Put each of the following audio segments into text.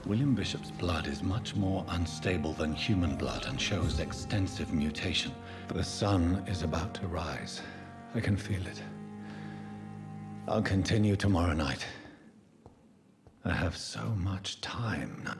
William Bishop's blood is much more unstable than human blood and shows extensive mutation. The sun is about to rise. I can feel it. I'll continue tomorrow night. I have so much time now.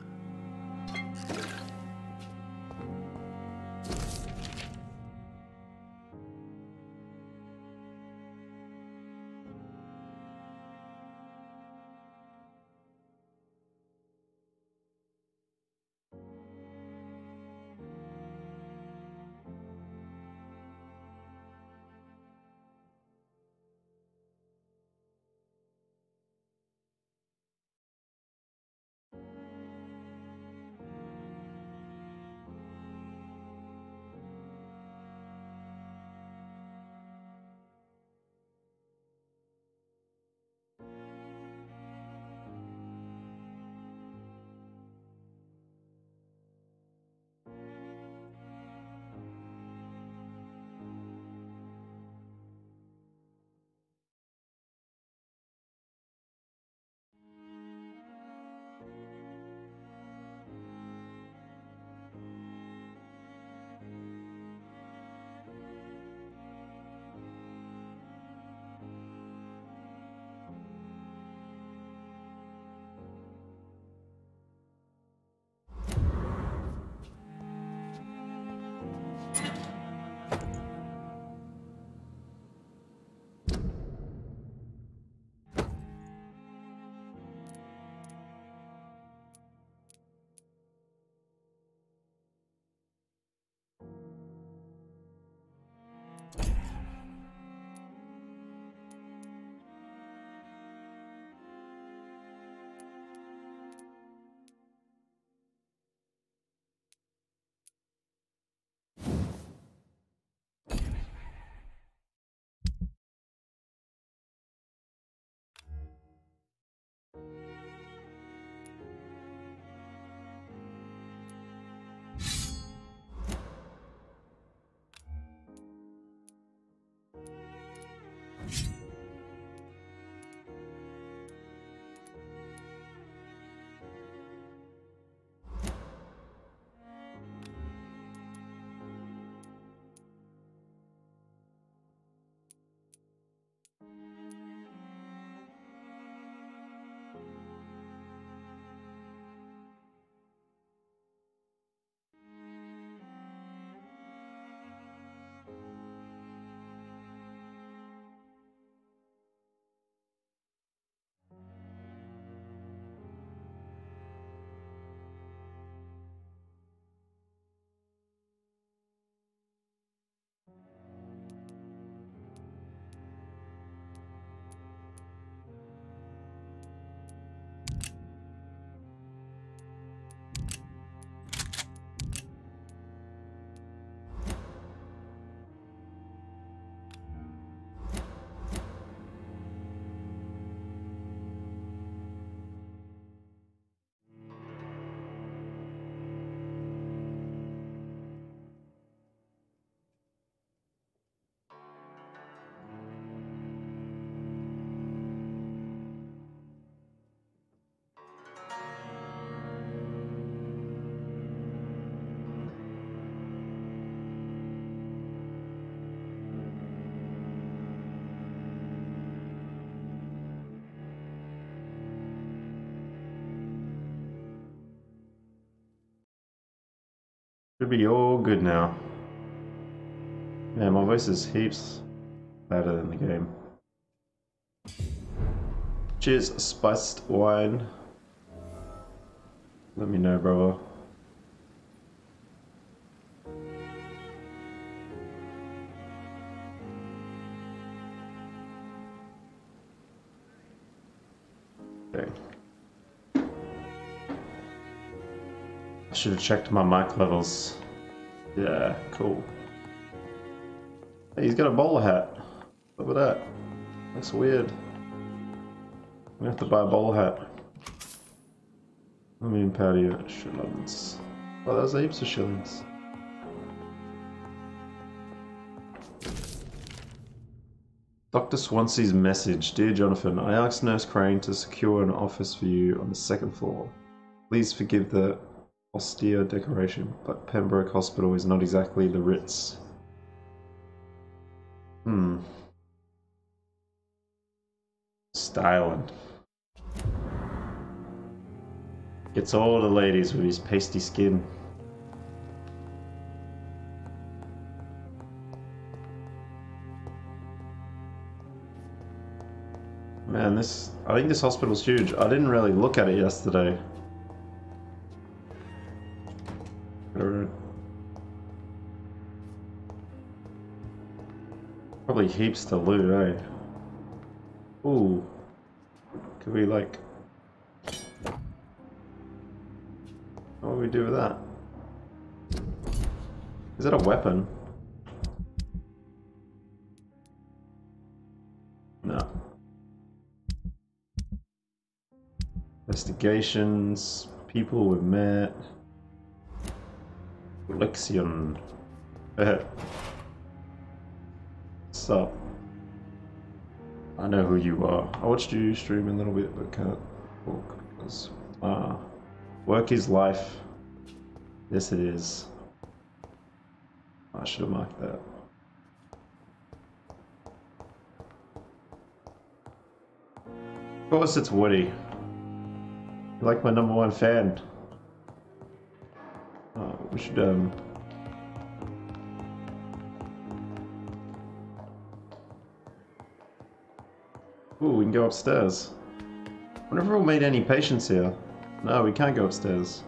Should be all good now. Man, my voice is heaps better than the game. Cheers, spiced wine. Let me know, brother. Okay. I should have checked my mic levels. Yeah, cool. Hey, he's got a bowler hat. Look at that. Looks weird. I'm gonna have to buy a bowler hat. I mean, patio shillings. Oh, there's heaps of shillings. Dr. Swansea's message. Dear Jonathan, I asked Nurse Crane to secure an office for you on the 2nd floor. Please forgive the austere decoration, but Pembroke Hospital is not exactly the Ritz. Styling. Gets all the ladies with his pasty skin. Man, I think this hospital's huge. I didn't really look at it yesterday. Probably heaps to loot, eh? Ooh. Could we like... What do we do with that? Is that a weapon? No. Investigations, people we've met. Lexion. What's up? I know who you are. I watched you stream a little bit, but can't talk because work is life. Yes, it is. I should have marked that. Of course, it's Woody. You're like my #1 fan. We should Ooh, we can go upstairs. Wonder if we'll meet any patients here. No, we can't go upstairs.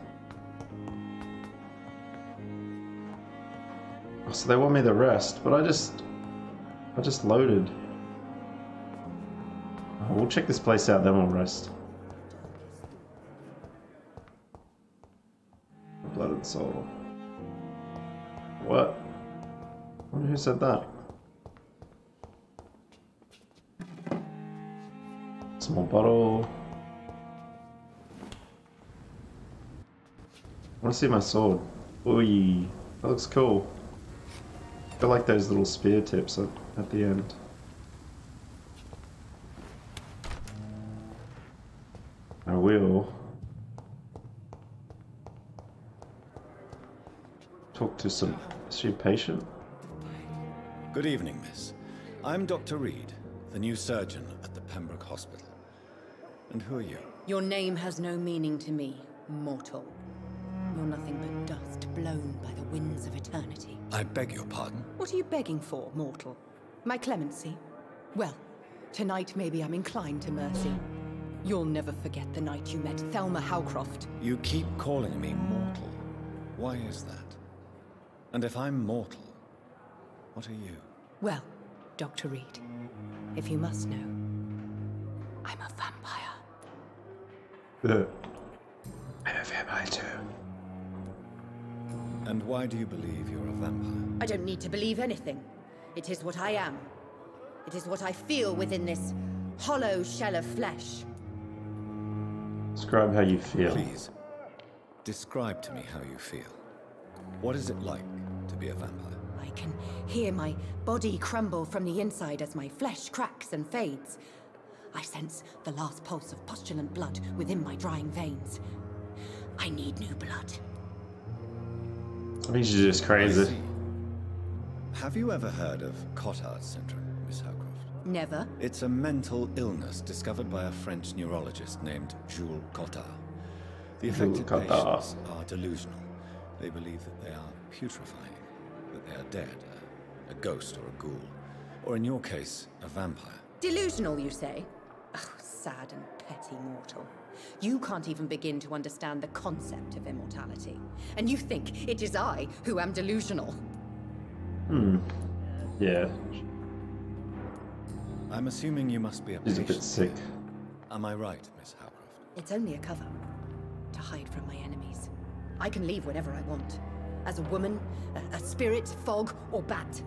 Oh, so they want me to rest, but I just loaded. Oh, we'll check this place out, then we'll rest. Blood and soul. What? I wonder who said that. Small bottle. I want to see my sword. Ooh, that looks cool. I like those little spear tips at the end. I will talk to some... Is she a patient? Good evening, miss. I'm Dr. Reed, the new surgeon at the Pembroke Hospital. And who are you? Your name has no meaning to me, mortal. You're nothing but dust blown by the winds of eternity. I beg your pardon? What are you begging for, mortal? My clemency? Well, tonight maybe I'm inclined to mercy. You'll never forget the night you met Thelma Howcroft. You keep calling me mortal. Why is that? And if I'm mortal, what are you? Well, Dr. Reed, if you must know, I'm a vampire. I'm a vampire too. And why do you believe you're a vampire? I don't need to believe anything. It is what I am. It is what I feel within this hollow shell of flesh. Describe how you feel. Please, describe to me how you feel. What is it like to be a vampire? I can hear my body crumble from the inside as my flesh cracks and fades. I sense the last pulse of postulant blood within my drying veins. I need new blood. I think she's just crazy. I see. Have you ever heard of Cotard's syndrome, Miss Howcroft? Never. It's a mental illness discovered by a French neurologist named Jules Cotard. The affected patients are delusional. They believe that they are putrefying, that they are dead, a ghost or a ghoul, or in your case, a vampire. Delusional, you say? Oh, sad and petty mortal. You can't even begin to understand the concept of immortality. And you think it is I who am delusional. Yeah. I'm assuming you must be a She's a patient. bit sick. Am I right, Miss Howcroft? It's only a cover. To hide from my enemies. I can leave whenever I want. As a woman, a spirit, fog, or bat.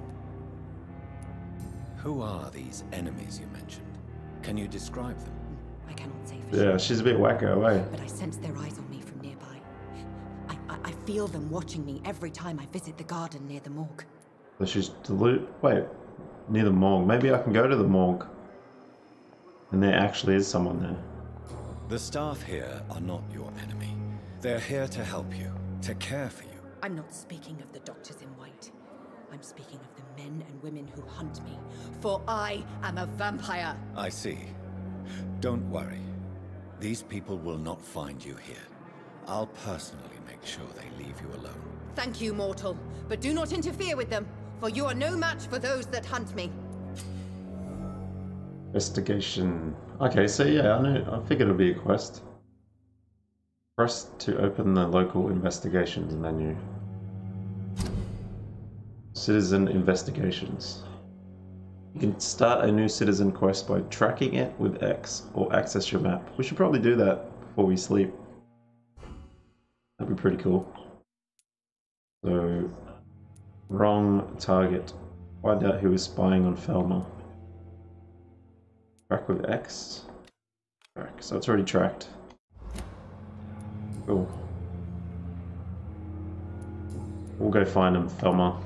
Who are these enemies you mentioned? Can you describe them? I cannot say for sure. Yeah, she's a bit wacko, eh? But I sense their eyes on me from nearby. I feel them watching me every time I visit the garden near the morgue. So she's wait, near the morgue. Maybe I can go to the morgue. And there actually is someone there. The staff here are not your enemy. They're here to help you, to care for you. I'm not speaking of the doctors in white. I'm speaking of the men and women who hunt me, for I am a vampire. I see. Don't worry. These people will not find you here. I'll personally make sure they leave you alone. Thank you, mortal, but do not interfere with them, for you are no match for those that hunt me. Investigation. Okay, so yeah, I figured it'd be a quest. Press to open the local investigations menu. Citizen investigations. You can start a new citizen quest by tracking it with X or access your map. We should probably do that before we sleep. That'd be pretty cool. So, wrong target. Find out who is spying on Felma. Track with X. Track. So it's already tracked. Cool. We'll go find him, Felma.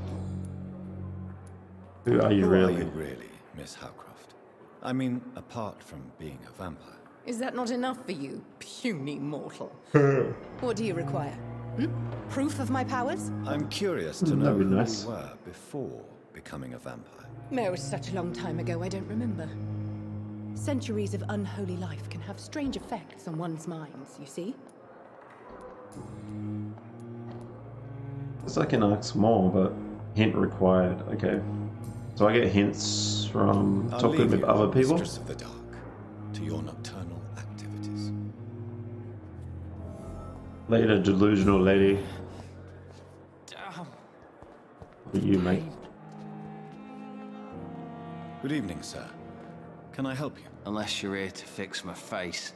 Who are you really? Who are you really, Miss Howcroft? I mean, apart from being a vampire. Is that not enough for you, puny mortal? What do you require? Proof of my powers? I'm curious to know be who nice. you were before becoming a vampire. No, it's such a long time ago, I don't remember. Centuries of unholy life can have strange effects on one's minds, you see? Guess I can ask more, but hint required. Okay. So I get hints from I'll talking leave with you, other people? Mistress of the Dark, to your nocturnal activities. Later, delusional lady. Damn. What are you, mate? Good evening, sir. Can I help you? Unless you're here to fix my face.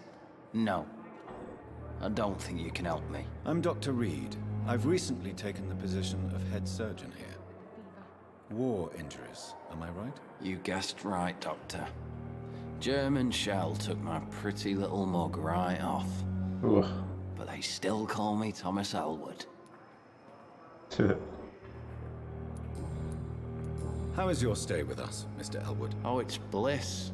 No. I don't think you can help me. I'm Dr. Reed. I've recently taken the position of head surgeon here. War injuries, am I right? You guessed right, Doctor. German shell took my pretty little mug right off. Ugh. But they still call me Thomas Elwood. How is your stay with us, Mr. Elwood? Oh, it's bliss.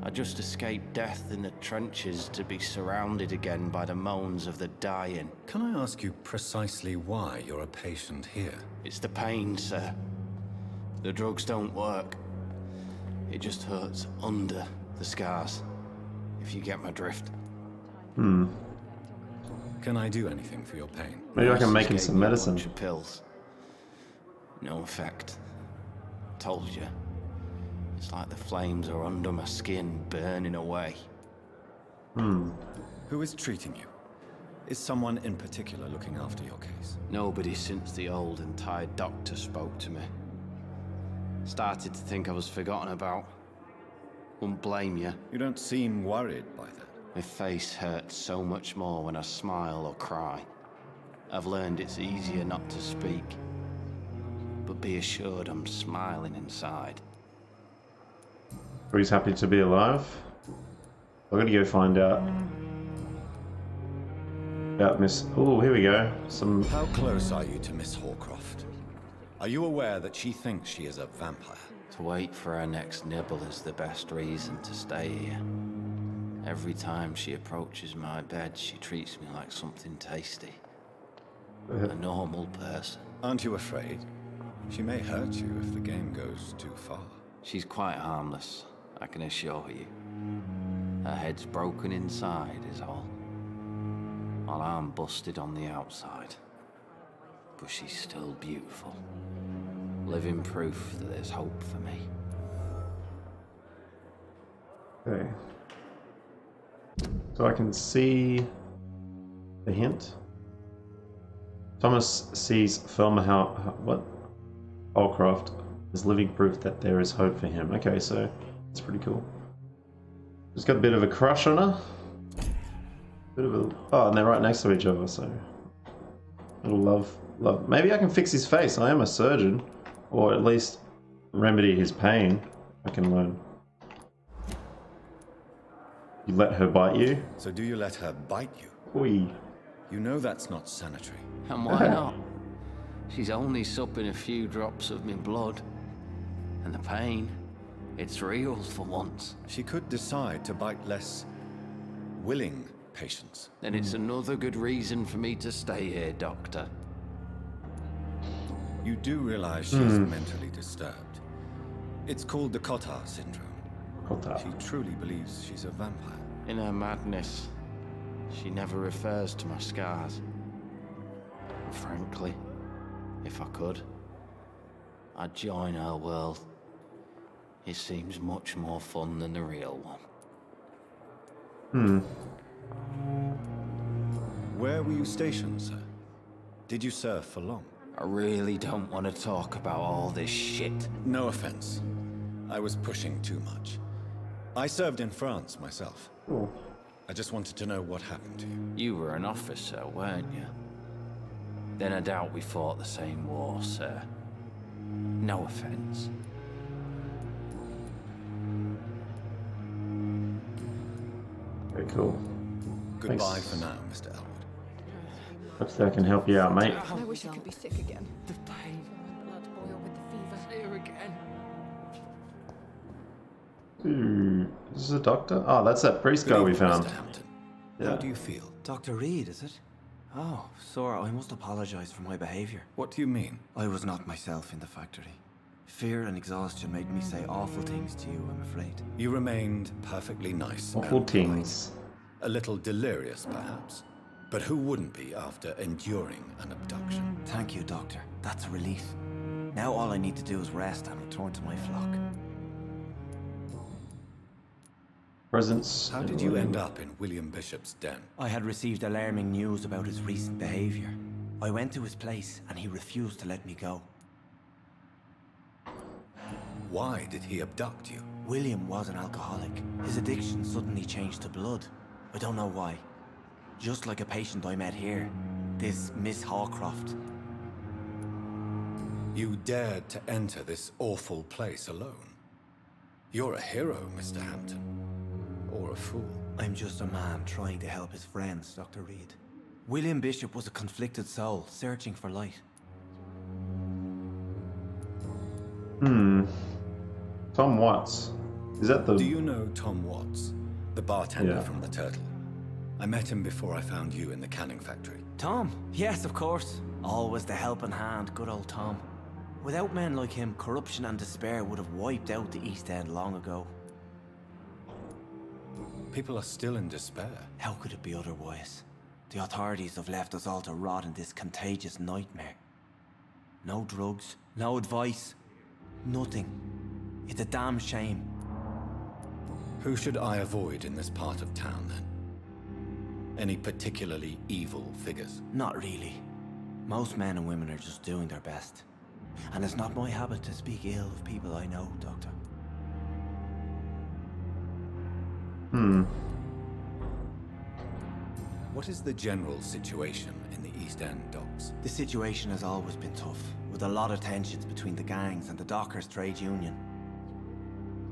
I just escaped death in the trenches to be surrounded again by the moans of the dying. Can I ask you precisely why you're a patient here? It's the pain, sir. The drugs don't work. It just hurts under the scars, if you get my drift. Hmm. Can I do anything for your pain? Maybe I can make him Nurses some gave me a medicine. bunch of pills. No effect. Told you. It's like the flames are under my skin, burning away. Hmm. Who is treating you? Is someone in particular looking after your case? Nobody since the old and tired doctor spoke to me. Started to think I was forgotten about. Wouldn't blame you. You don't seem worried by that. My face hurts so much more when I smile or cry. I've learned it's easier not to speak. But be assured I'm smiling inside. He's happy to be alive. I'm gonna go find out about Miss. Oh, here we go. Some. How close are you to Miss Hawcroft? Are you aware that she thinks she is a vampire? To wait for her next nibble is the best reason to stay here. Every time she approaches my bed, she treats me like something tasty. A normal person. Aren't you afraid? She may hurt you if the game goes too far. She's quite harmless, I can assure you. Her head's broken inside is all. While I'm busted on the outside. But she's still beautiful. Living proof that there's hope for me. Okay. So I can see the hint. Thomas sees Felma Howcroft as living proof that there is hope for him. Okay, so it's pretty cool. Just got a bit of a crush on her. Oh, and they're right next to each other, so little love. Maybe I can fix his face. I am a surgeon, or at least remedy his pain. I can learn. You let her bite you? So do you let her bite you? Oi. You know that's not sanitary. And why not? She's only supping a few drops of me blood. And the pain, it's real for once. She could decide to bite less willing patience. Then it's another good reason for me to stay here, Doctor. You do realize she's mentally disturbed. It's called the Cotard syndrome. She truly believes she's a vampire. In her madness, she never refers to my scars. And frankly, if I could, I'd join her world. It seems much more fun than the real one. Where were you stationed, sir? Did you serve for long? I really don't want to talk about all this shit. No offense. I was pushing too much. I served in France myself. I just wanted to know what happened to you. You were an officer, weren't you? Then I doubt we fought the same war, sir. No offense. Very cool. Goodbye Thanks. for now, Mr. Elwood. Hopefully I can help you out, mate. I wish I could be sick again. The pain. Blood boil with the fever. Here again. Ooh, is this a doctor? Oh, that's that priest guy we found. Mr. Hampton. Yeah. How do you feel? Dr. Reed, is it? Oh, sir, I must apologize for my behavior. What do you mean? I was not myself in the factory. Fear and exhaustion made me say awful things to you, I'm afraid. You remained perfectly nice. Awful and things. polite. A little delirious, perhaps. But who wouldn't be after enduring an abduction? Thank you, Doctor. That's a relief. Now all I need to do is rest and return to my flock. Presents. How did you end up in William Bishop's den? I had received alarming news about his recent behavior. I went to his place and he refused to let me go. Why did he abduct you? William was an alcoholic. His addiction suddenly changed to blood. I don't know why. Just like a patient I met here. This Miss Hawcroft. You dared to enter this awful place alone. You're a hero, Mr. Hampton. Or a fool. I'm just a man trying to help his friends, Dr. Reed. William Bishop was a conflicted soul, searching for light. Tom Watts. Is that the... Do you know Tom Watts? The bartender Yeah. from the Turtle. I met him before I found you in the canning factory. Tom? Yes, of course. Always the helping hand, good old Tom. Without men like him, corruption and despair would have wiped out the East End long ago. People are still in despair. How could it be otherwise? The authorities have left us all to rot in this contagious nightmare. No drugs, no advice, nothing. It's a damn shame. Who should I avoid in this part of town, then? Any particularly evil figures? Not really. Most men and women are just doing their best. And it's not my habit to speak ill of people I know, Doctor. What is the general situation in the East End docks? The situation has always been tough, with a lot of tensions between the gangs and the Dockers' trade union.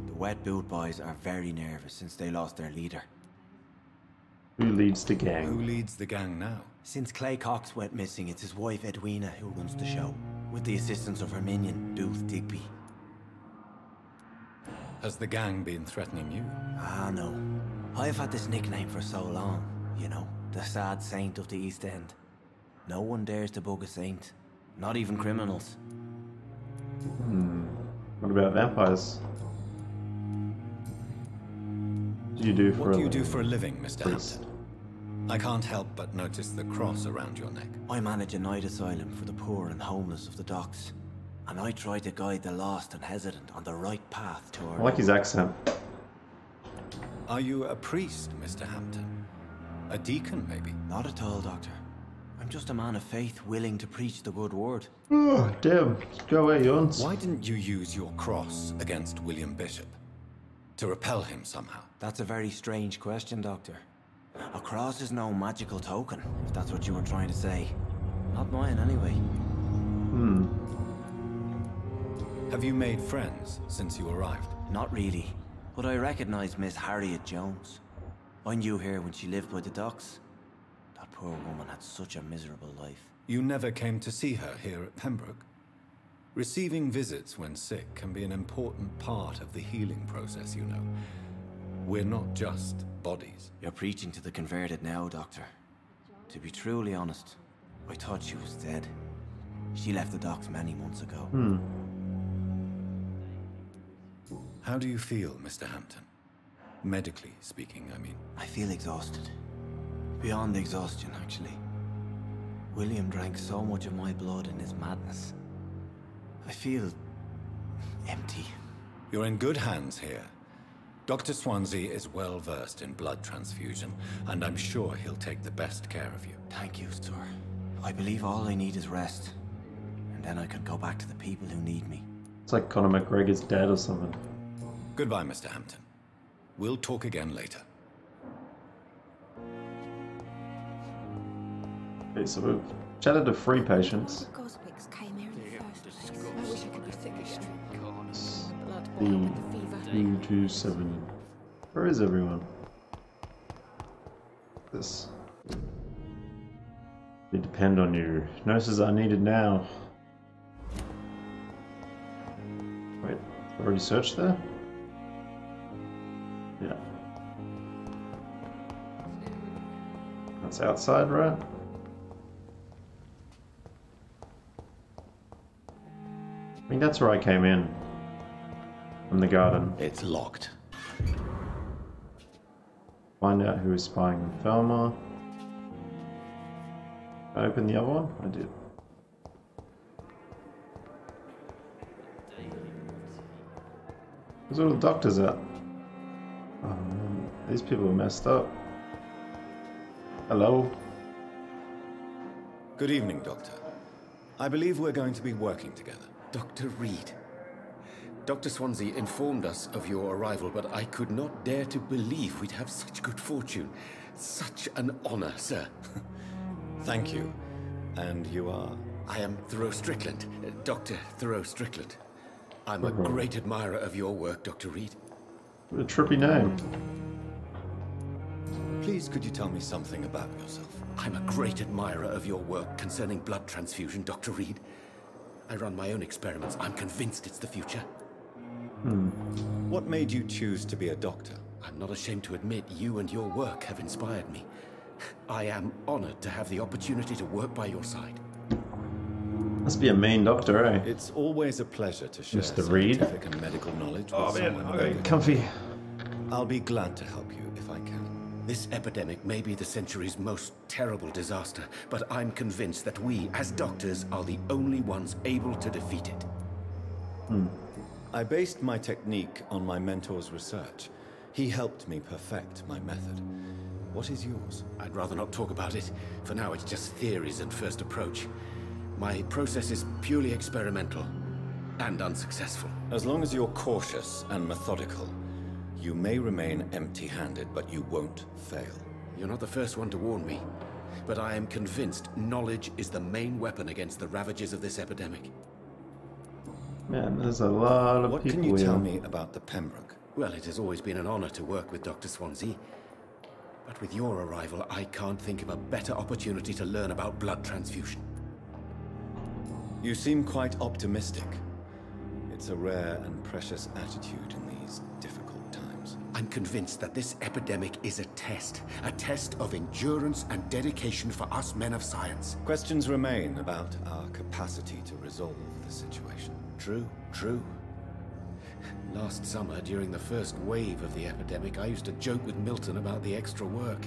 The Wet Boot Boys are very nervous since they lost their leader. Who leads the Who gang? leads the gang now? Since Clay Cox went missing, it's his wife Edwina who runs the show, with the assistance of her minion, Booth Digby. Has the gang been threatening you? Ah, no. I've had this nickname for so long, you know, the sad saint of the East End. No one dares to bug a saint, not even criminals. What about vampires? What do you do for What a do you do for a living, Mr. priest? Hampton? I can't help but notice the cross around your neck. I manage a night asylum for the poor and homeless of the docks. And I try to guide the lost and hesitant on the right path to our... I like his accent. Are you a priest, Mr. Hampton? A deacon, maybe? Not at all, Doctor. I'm just a man of faith willing to preach the good word. Oh, damn. Go away, Yawns. Why didn't you use your cross against William Bishop? To repel him somehow? That's a very strange question, Doctor. A cross is no magical token, if that's what you were trying to say. Not mine, anyway. Have you made friends since you arrived? Not really. But I recognize Miss Harriet Jones. I knew her when she lived by the docks. That poor woman had such a miserable life. You never came to see her here at Pembroke? Receiving visits when sick can be an important part of the healing process, you know. We're not just bodies. You're preaching to the converted now, Doctor. To be truly honest, I thought she was dead. She left the docks many months ago. How do you feel, Mr. Hampton? Medically speaking, I mean. I feel exhausted. Beyond exhaustion, actually. William drank so much of my blood in his madness. I feel empty. You're in good hands here. Dr. Swansea is well versed in blood transfusion, and I'm sure he'll take the best care of you. Thank you, sir. I believe all I need is rest. And then I can go back to the people who need me. It's like Conor McGregor's dad or something. Goodbye, Mr. Hampton. We'll talk again later. Okay, so we've chatted to 3 patients. Goswicks came here in the first place. I wish I could be sick again. Blood The boil with the fever. 227. Where is everyone? This. They depend on you. Nurses are needed now. Wait, already searched there? Yeah. That's outside, right? I think that's where I came in. From the garden. It's locked. Find out who is spying on Thelma. I opened the other one? I did. Where's all the doctors at? Oh man, these people are messed up. Hello? Good evening, Doctor. I believe we're going to be working together. Dr. Reed. Dr. Swansea informed us of your arrival, but I could not dare to believe we'd have such good fortune. Such an honor, sir. Thank you. And you are? I am Thoreau Strickland, Dr. Thoreau Strickland. I'm a great admirer of your work, Dr. Reed. What a trippy name. Please, could you tell me something about yourself? I'm a great admirer of your work concerning blood transfusion, Dr. Reed. I run my own experiments. I'm convinced it's the future. What made you choose to be a doctor? I'm not ashamed to admit you and your work have inspired me. I am honored to have the opportunity to work by your side. Must be a mean doctor, eh? It's always a pleasure to share Mr. Reed? scientific and medical knowledge with Oh man, someone okay, like comfy. you. I'll be glad to help you if I can. This epidemic may be the century's most terrible disaster, but I'm convinced that we, as doctors, are the only ones able to defeat it. I based my technique on my mentor's research. He helped me perfect my method. What is yours? I'd rather not talk about it. For now, it's just theories and first approach. My process is purely experimental and unsuccessful. As long as you're cautious and methodical, you may remain empty-handed, but you won't fail. You're not the first one to warn me, but I am convinced knowledge is the main weapon against the ravages of this epidemic. Man, there's a lot of What people can you here. tell me about the Pembroke? Well, it has always been an honor to work with Dr. Swansea. But with your arrival, I can't think of a better opportunity to learn about blood transfusion. You seem quite optimistic. It's a rare and precious attitude in these difficult times. I'm convinced that this epidemic is a test of endurance and dedication for us men of science. Questions remain about our capacity to resolve the situation. True, true. Last summer, during the first wave of the epidemic, I used to joke with Milton about the extra work.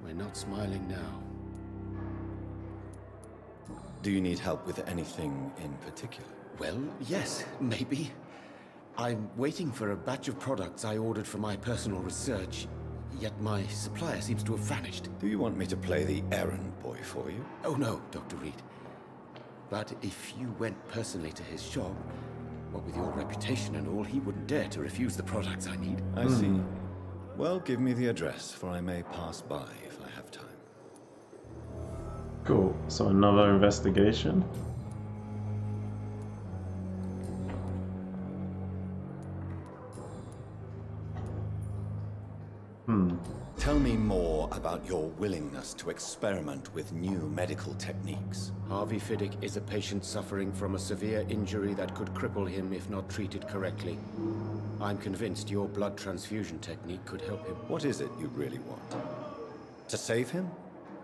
We're not smiling now. Do you need help with anything in particular? Well, yes, maybe. I'm waiting for a batch of products I ordered for my personal research, yet my supplier seems to have vanished. Do you want me to play the errand boy for you? Oh no, Dr. Reed. But if you went personally to his shop, what with your reputation and all, he wouldn't dare to refuse the products I need. I see. Well, give me the address, for I may pass by if I have time. Cool. So another investigation. Tell me more about your willingness to experiment with new medical techniques. Harvey Fiddick is a patient suffering from a severe injury that could cripple him if not treated correctly. I'm convinced your blood transfusion technique could help him. What is it you really want? To save him,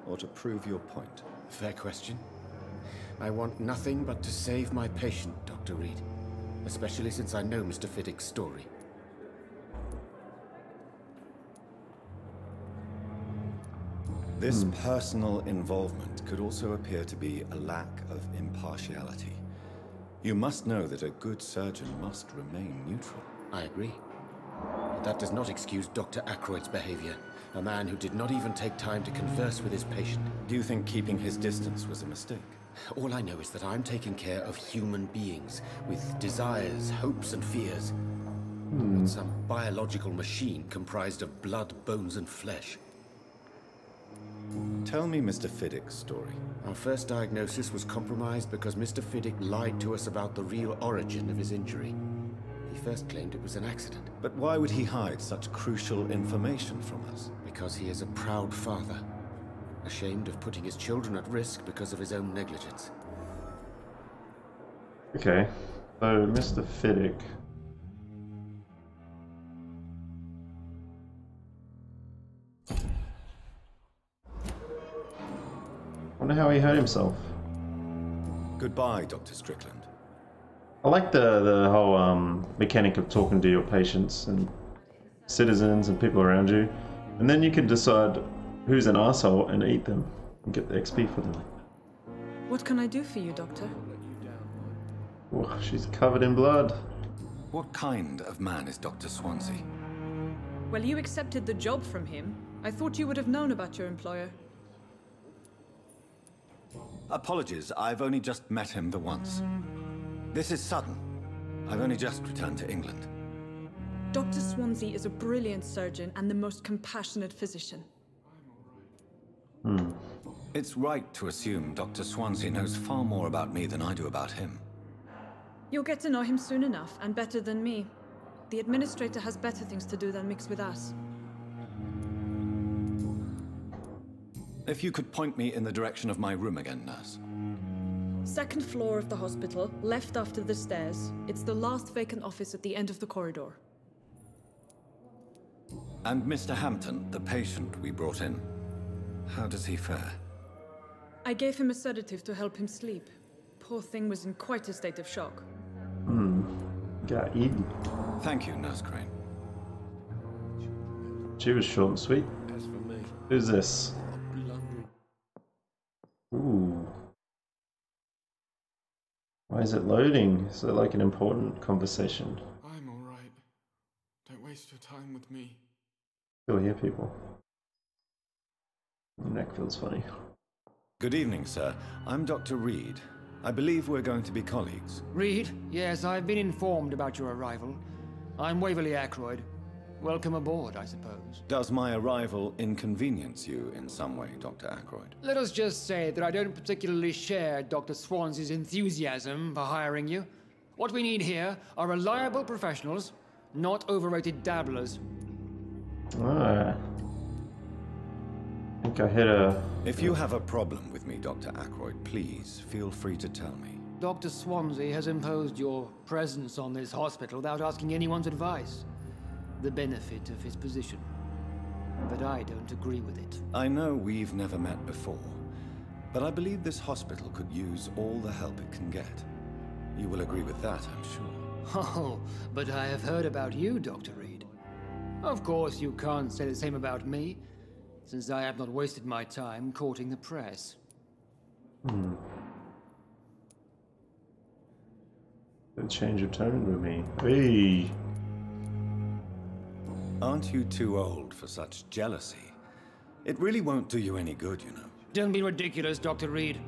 or to prove your point? Fair question. I want nothing but to save my patient, Dr. Reed. Especially since I know Mr. Fiddick's story. This personal involvement could also appear to be a lack of impartiality. You must know that a good surgeon must remain neutral. I agree. But that does not excuse Dr. Ackroyd's behavior. A man who did not even take time to converse with his patient. Do you think keeping his distance was a mistake? All I know is that I'm taking care of human beings, with desires, hopes, and fears. Not some biological machine comprised of blood, bones, and flesh. Tell me Mr. Fiddick's story. Our first diagnosis was compromised because Mr. Fiddick lied to us about the real origin of his injury. He first claimed it was an accident. But why would he hide such crucial information from us? Because he is a proud father, ashamed of putting his children at risk because of his own negligence. Okay, so Mr. Fiddick. Wonder how he hurt himself. Goodbye, Dr. Strickland. I like the whole mechanic of talking to your patients and citizens and people around you, and then you can decide who's an asshole and eat them and get the XP for them. What can I do for you, Doctor? Oh, she's covered in blood. What kind of man is Dr. Swansea? Well, you accepted the job from him. I thought you would have known about your employer. Apologies, I've only just met him the once. This is sudden. I've only just returned to England. Dr. Swansea is a brilliant surgeon and the most compassionate physician. It's right to assume Dr. Swansea knows far more about me than I do about him. You'll get to know him soon enough, and better than me. The administrator has better things to do than mix with us. If you could point me in the direction of my room again, nurse. Second floor of the hospital, left after the stairs. It's the last vacant office at the end of the corridor. And Mr. Hampton, the patient we brought in, how does he fare? I gave him a sedative to help him sleep. Poor thing was in quite a state of shock. Got eaten. Thank you, Nurse Crane. She was short and sweet. As for me, Who's this? Ooh. Why is it loading? Is it like an important conversation? I'm alright. Don't waste your time with me. Still hear people. My neck feels funny. Good evening, sir. I'm Dr. Reed. I believe we're going to be colleagues. Reed? Yes, I've been informed about your arrival. I'm Waverly Ackroyd. Welcome aboard, I suppose. Does my arrival inconvenience you in some way, Dr. Ackroyd? Let us just say that I don't particularly share Dr. Swansea's enthusiasm for hiring you. What we need here are reliable professionals, not overrated dabblers. Ah. I think I hit a... If you have a problem with me, Dr. Ackroyd, please feel free to tell me. Dr. Swansea has imposed your presence on this hospital without asking anyone's advice. The benefit of his position. But I don't agree with it. I know we've never met before, but I believe this hospital could use all the help it can get. You will agree with that, I'm sure. Oh, but I have heard about you, Dr. Reed. Of course, you can't say the same about me, since I have not wasted my time courting the press. A change of tone with me. Hey. Aren't you too old for such jealousy? It really won't do you any good, you know. Don't be ridiculous, Dr. Reed.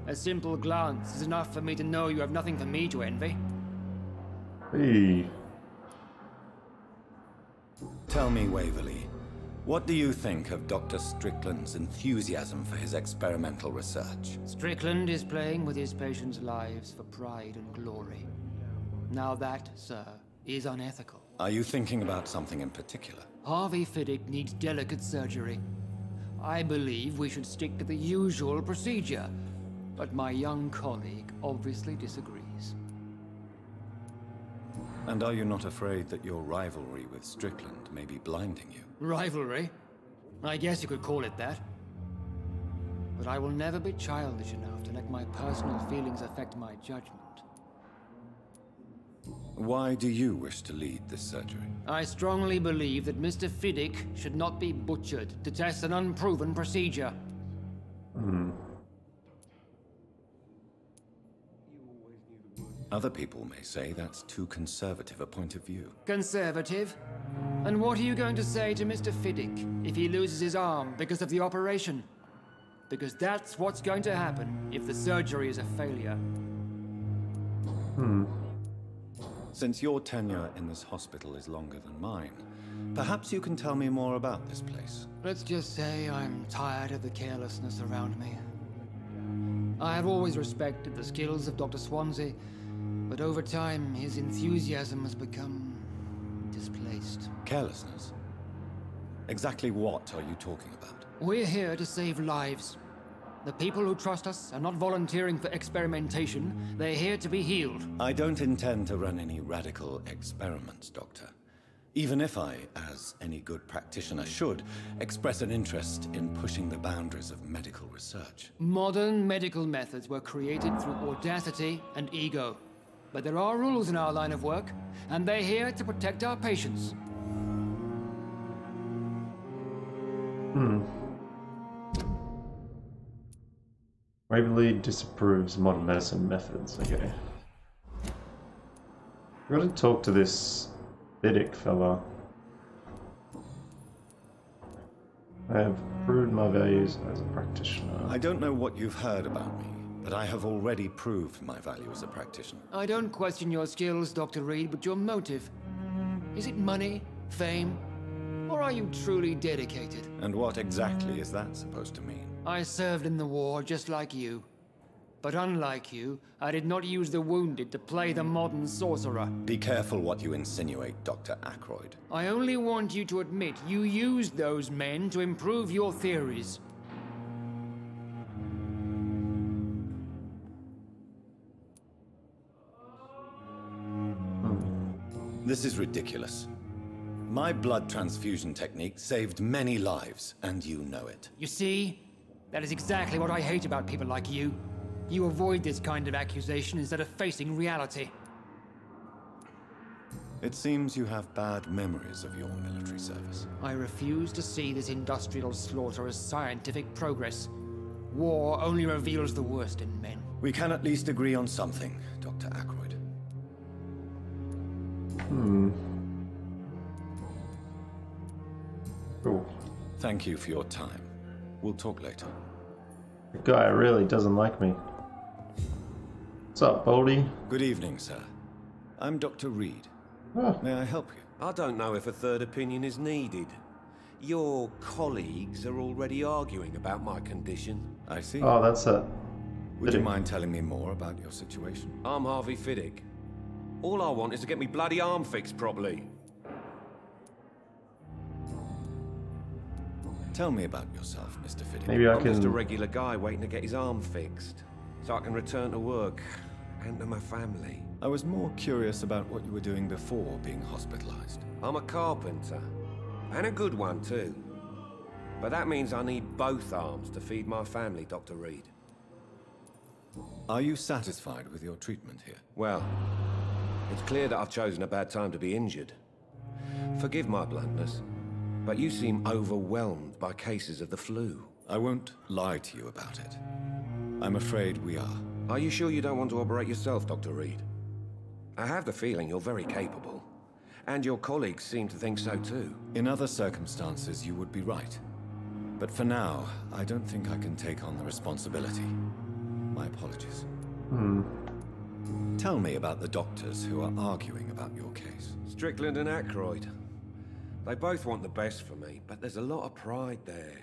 A simple glance is enough for me to know you have nothing for me to envy. Hey. Tell me, Waverly, what do you think of Dr. Strickland's enthusiasm for his experimental research? Strickland is playing with his patients' lives for pride and glory. Now that, sir, is unethical. Are you thinking about something in particular? Harvey Fiddick needs delicate surgery. I believe we should stick to the usual procedure, but my young colleague obviously disagrees. And are you not afraid that your rivalry with Strickland may be blinding you? Rivalry? I guess you could call it that. But I will never be childish enough to let my personal feelings affect my judgment. Why do you wish to lead this surgery? I strongly believe that Mr. Fiddick should not be butchered to test an unproven procedure. Other people may say that's too conservative a point of view. Conservative? And what are you going to say to Mr. Fiddick if he loses his arm because of the operation? Because that's what's going to happen if the surgery is a failure. Since your tenure in this hospital is longer than mine, perhaps you can tell me more about this place. Let's just say I'm tired of the carelessness around me. I have always respected the skills of Dr. Swansea, but over time his enthusiasm has become displaced. Carelessness? Exactly what are you talking about? We're here to save lives. The people who trust us are not volunteering for experimentation. They're here to be healed. I don't intend to run any radical experiments, Doctor. Even if I, as any good practitioner should, express an interest in pushing the boundaries of medical research. Modern medical methods were created through audacity and ego. But there are rules in our line of work, and they're here to protect our patients. Waverly disapproves modern medicine methods. Okay. We've got to talk to this Fiddick fella. I have proved my values as a practitioner. I don't know what you've heard about me, but I have already proved my value as a practitioner. I don't question your skills, Dr. Reed, but your motive. Is it money, fame, or are you truly dedicated? And what exactly is that supposed to mean? I served in the war just like you. But unlike you, I did not use the wounded to play the modern sorcerer. Be careful what you insinuate, Dr. Ackroyd. I only want you to admit you used those men to improve your theories. This is ridiculous. My blood transfusion technique saved many lives, and you know it. You see? That is exactly what I hate about people like you. You avoid this kind of accusation instead of facing reality. It seems you have bad memories of your military service. I refuse to see this industrial slaughter as scientific progress. War only reveals the worst in men. We can at least agree on something, Dr. Ackroyd. Cool. Thank you for your time. We'll talk later. The guy really doesn't like me. What's up, Baldy? Good evening, sir. I'm Dr. Reed. Oh. May I help you? I don't know if a third opinion is needed. Your colleagues are already arguing about my condition. I see. Oh, that's it. Would you mind telling me more about your situation? I'm Harvey Fiddick. All I want is to get me bloody arm fixed properly. Tell me about yourself, Mr. Fiddick. Maybe I I'm just a can... regular guy waiting to get his arm fixed, so I can return to work and to my family. I was more curious about what you were doing before being hospitalized. I'm a carpenter, and a good one too. But that means I need both arms to feed my family, Dr. Reed. Are you satisfied with your treatment here? Well, it's clear that I've chosen a bad time to be injured. Forgive my bluntness, but you seem overwhelmed by cases of the flu. I won't lie to you about it. I'm afraid we are. Are you sure you don't want to operate yourself, Dr. Reed? I have the feeling you're very capable, and your colleagues seem to think so too. In other circumstances, you would be right. But for now, I don't think I can take on the responsibility. My apologies. Tell me about the doctors who are arguing about your case. Strickland and Ackroyd. They both want the best for me, but there's a lot of pride there.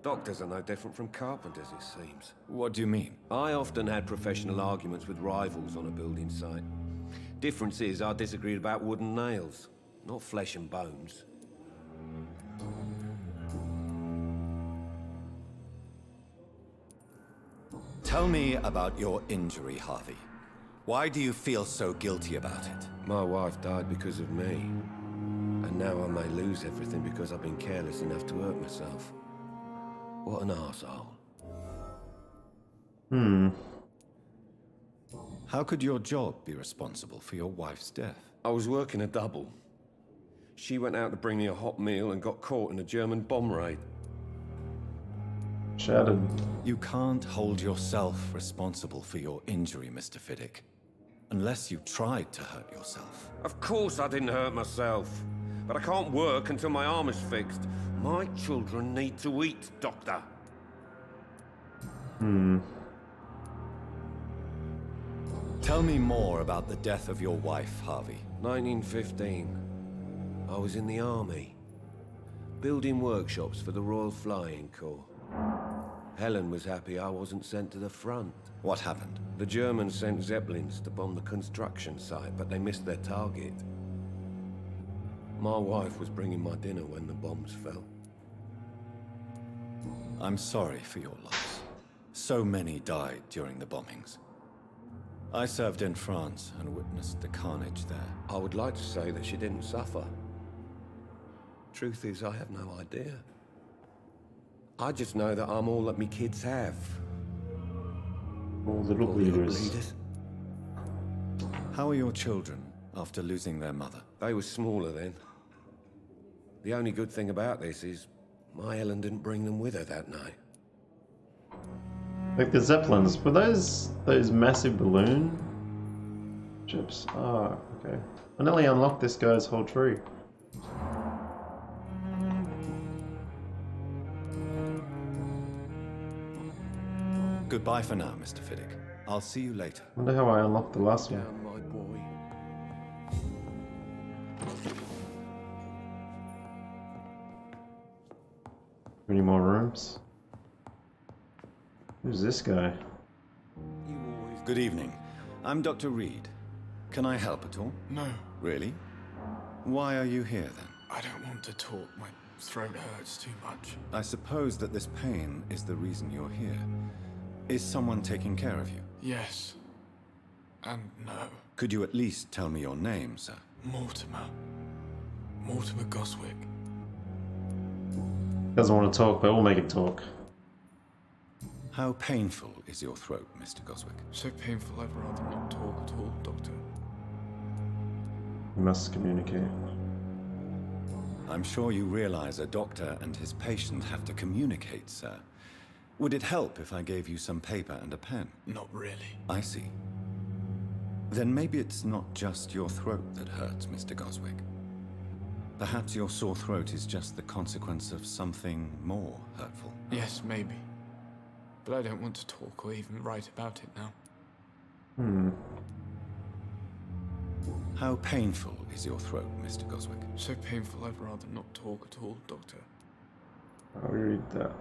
Doctors are no different from carpenters, it seems. What do you mean? I often had professional arguments with rivals on a building site. Difference is I disagreed about wooden nails, not flesh and bones. Tell me about your injury, Harvey. Why do you feel so guilty about it? My wife died because of me. And now I may lose everything because I've been careless enough to hurt myself. What an arsehole. How could your job be responsible for your wife's death? I was working a double. She went out to bring me a hot meal and got caught in a German bomb raid. Shattered. You can't hold yourself responsible for your injury, Mr. Fiddick. Unless you tried to hurt yourself. Of course I didn't hurt myself. But I can't work until my arm is fixed. My children need to eat, Doctor. Tell me more about the death of your wife, Harvey. 1915. I was in the army. Building workshops for the Royal Flying Corps. Helen was happy I wasn't sent to the front. What happened? The Germans sent Zeppelins to bomb the construction site, but they missed their target. My wife was bringing my dinner when the bombs fell. I'm sorry for your loss. So many died during the bombings. I served in France and witnessed the carnage there. I would like to say that she didn't suffer. Truth is, I have no idea. I just know that I'm all that me kids have. All little bleeders. How are your children after losing their mother? They were smaller then. The only good thing about this is my Helen didn't bring them with her that night. Like the Zeppelins, were those massive balloon ships? Ah, okay. I nearly unlocked this guy's whole tree. Goodbye for now, Mr. Fiddick. I'll see you later. Wonder how I unlocked the last one. Down, my boy. Any more rooms? Who's this guy? Good evening. I'm Dr. Reed. Can I help at all? No, Really? Why are you here then? I don't want to talk. My throat hurts too much. I suppose that this pain is the reason you're here. Is someone taking care of you? Yes. And no. Could you at least tell me your name, sir? Mortimer. Mortimer Goswick. Doesn't want to talk, but we'll make him talk. How painful is your throat, Mr. Goswick? So painful I'd rather not talk at all, Doctor. We must communicate. I'm sure you realize a doctor and his patient have to communicate, sir. Would it help if I gave you some paper and a pen? Not really. I see. Then maybe it's not just your throat that hurts, Mr. Goswick. Perhaps your sore throat is just the consequence of something more hurtful. Yes, maybe. But I don't want to talk or even write about it now. How painful is your throat, Mr. Goswick? So painful I'd rather not talk at all, Doctor. I'll read that.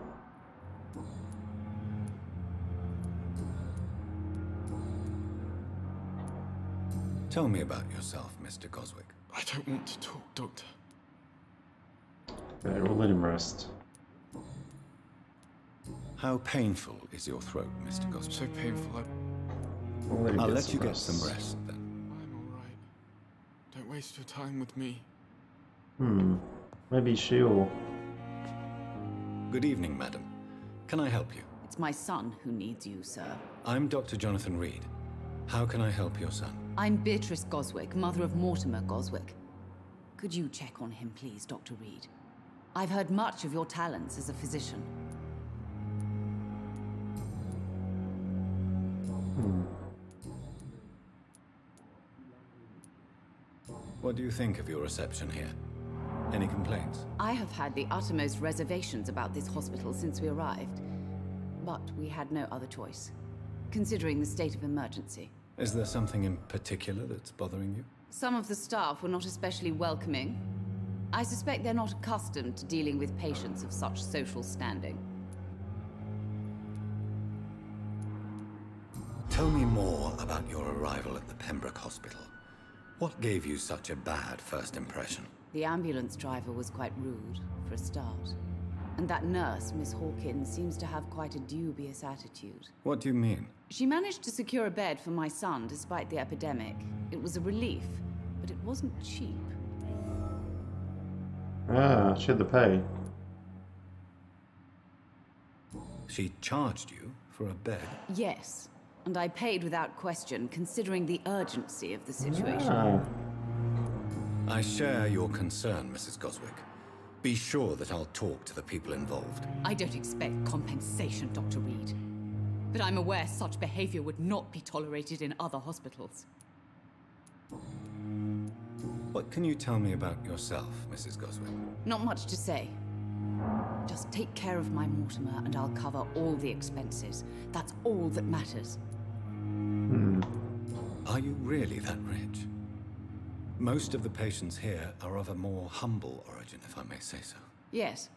Tell me about yourself, Mr. Goswick. I don't want to talk, Doctor. Okay, we'll let him rest. How painful is your throat, Mr. Goswick? So painful I'll let you get some rest, then. I'm alright. Don't waste your time with me. Maybe she'll... Good evening, madam. Can I help you? It's my son who needs you, sir. I'm Dr. Jonathan Reed. How can I help your son? I'm Beatrice Goswick, mother of Mortimer Goswick. Could you check on him, please, Dr. Reed? I've heard much of your talents as a physician. What do you think of your reception here? Any complaints? I have had the uttermost reservations about this hospital since we arrived. But we had no other choice, considering the state of emergency. Is there something in particular that's bothering you? Some of the staff were not especially welcoming. I suspect they're not accustomed to dealing with patients of such social standing. Tell me more about your arrival at the Pembroke Hospital. What gave you such a bad first impression? The ambulance driver was quite rude, for a start. And that nurse, Miss Hawkins, seems to have quite a dubious attitude. What do you mean? She managed to secure a bed for my son despite the epidemic. It was a relief, but it wasn't cheap. Ah, she had to pay. She charged you for a bed? Yes, and I paid without question, considering the urgency of the situation. Ah. I share your concern, Mrs. Goswick. Be sure that I'll talk to the people involved. I don't expect compensation, Dr. Reed. But I'm aware such behavior would not be tolerated in other hospitals. What can you tell me about yourself, Mrs. Goswick? Not much to say. Just take care of my Mortimer and I'll cover all the expenses. That's all that matters. Are you really that rich? Most of the patients here are of a more humble origin, if I may say so. Yes,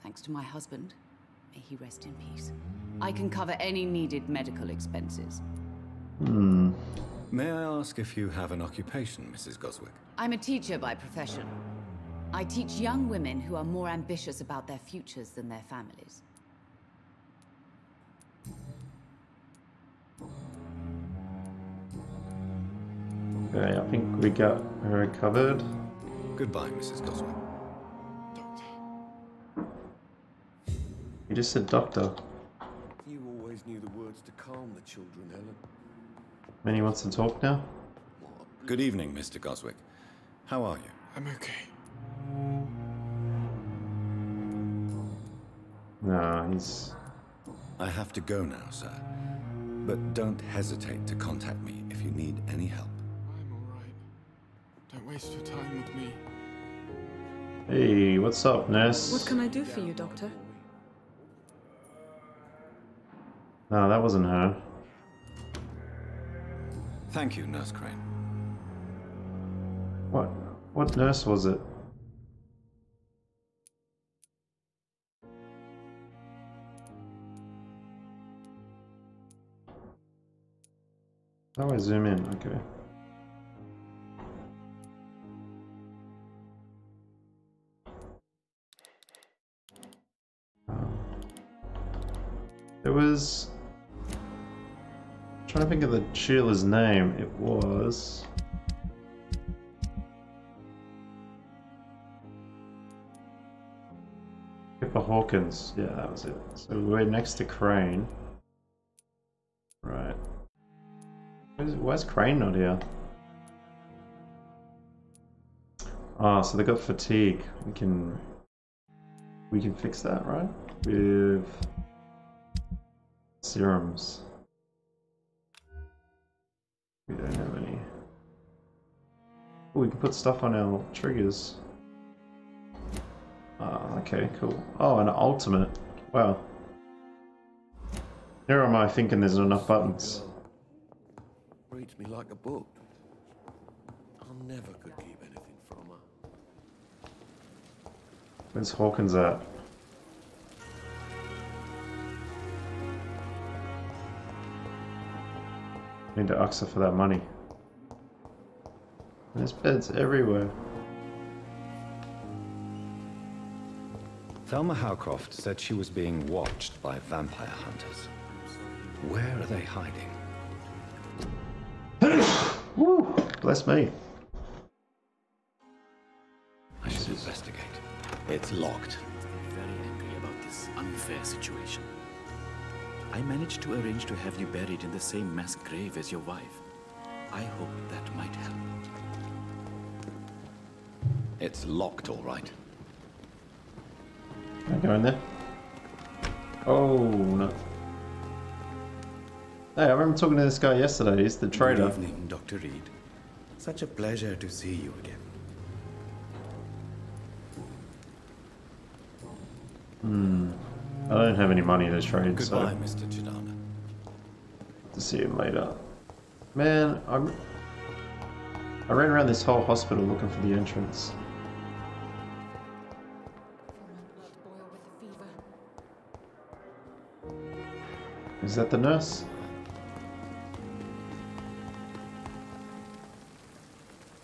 thanks to my husband. May he rest in peace. I can cover any needed medical expenses. May I ask if you have an occupation, Mrs. Goswick? I'm a teacher by profession. I teach young women who are more ambitious about their futures than their families. Okay, I think we got her covered. Goodbye, Mrs. Goswick. You just said doctor. You always knew the words to calm the children, Helen. Manny wants to talk now? Good evening, Mr. Goswick. How are you? I'm okay. Nah, he's... I have to go now, sir. But don't hesitate to contact me if you need any help. I'm alright. Don't waste your time with me. Hey, what's up, nurse? What can I do for you, Doctor? No, that wasn't her. Thank you, Nurse Crane. What nurse was it? How do I zoom in? Okay. There was... I'm trying to think of the Sheila's name. It was... Pippa Hawkins. Yeah, that was it. So we're next to Crane. Right. Why's Crane not here? Ah, so they got fatigue. We can fix that, right? With serums. We don't have any. Oh, we can put stuff on our triggers. Ah, okay, cool. Oh, an ultimate. Wow. Here am I thinking there's not enough buttons. Reads me like a book. I never could keep anything from her. Where's Hawkins at? Need to ask her for that money. There's beds everywhere. Thelma Howcroft said she was being watched by vampire hunters. Where are they hiding? Woo! Bless me. I should investigate. It's locked. Very angry about this unfair situation. I managed to arrange to have you buried in the same mass grave as your wife. I hope that might help. It's locked, all right. Can I go in there? Oh, no. Hey, I remember talking to this guy yesterday. He's the trader. Good evening, Dr. Reed. Such a pleasure to see you again. I don't have any money to trade, Goodbye, so... Mr. Chidana. To see him later. Man, I ran around this whole hospital looking for the entrance. Is that the nurse?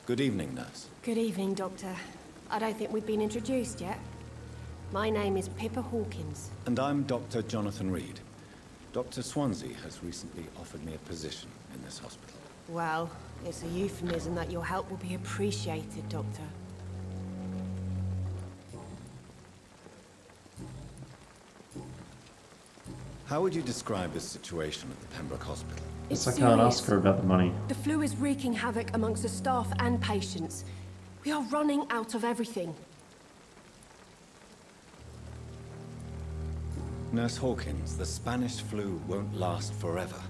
Good evening, nurse. Good evening, Doctor. I don't think we've been introduced yet. My name is Pippa Hawkins. And I'm Dr. Jonathan Reed. Dr. Swansea has recently offered me a position in this hospital. Well, it's a euphemism that your help will be appreciated, Doctor. How would you describe the situation at the Pembroke Hospital? It's I can't serious. ask her about the money. The flu is wreaking havoc amongst the staff and patients. We are running out of everything. Nurse Hawkins, the Spanish flu won't last forever.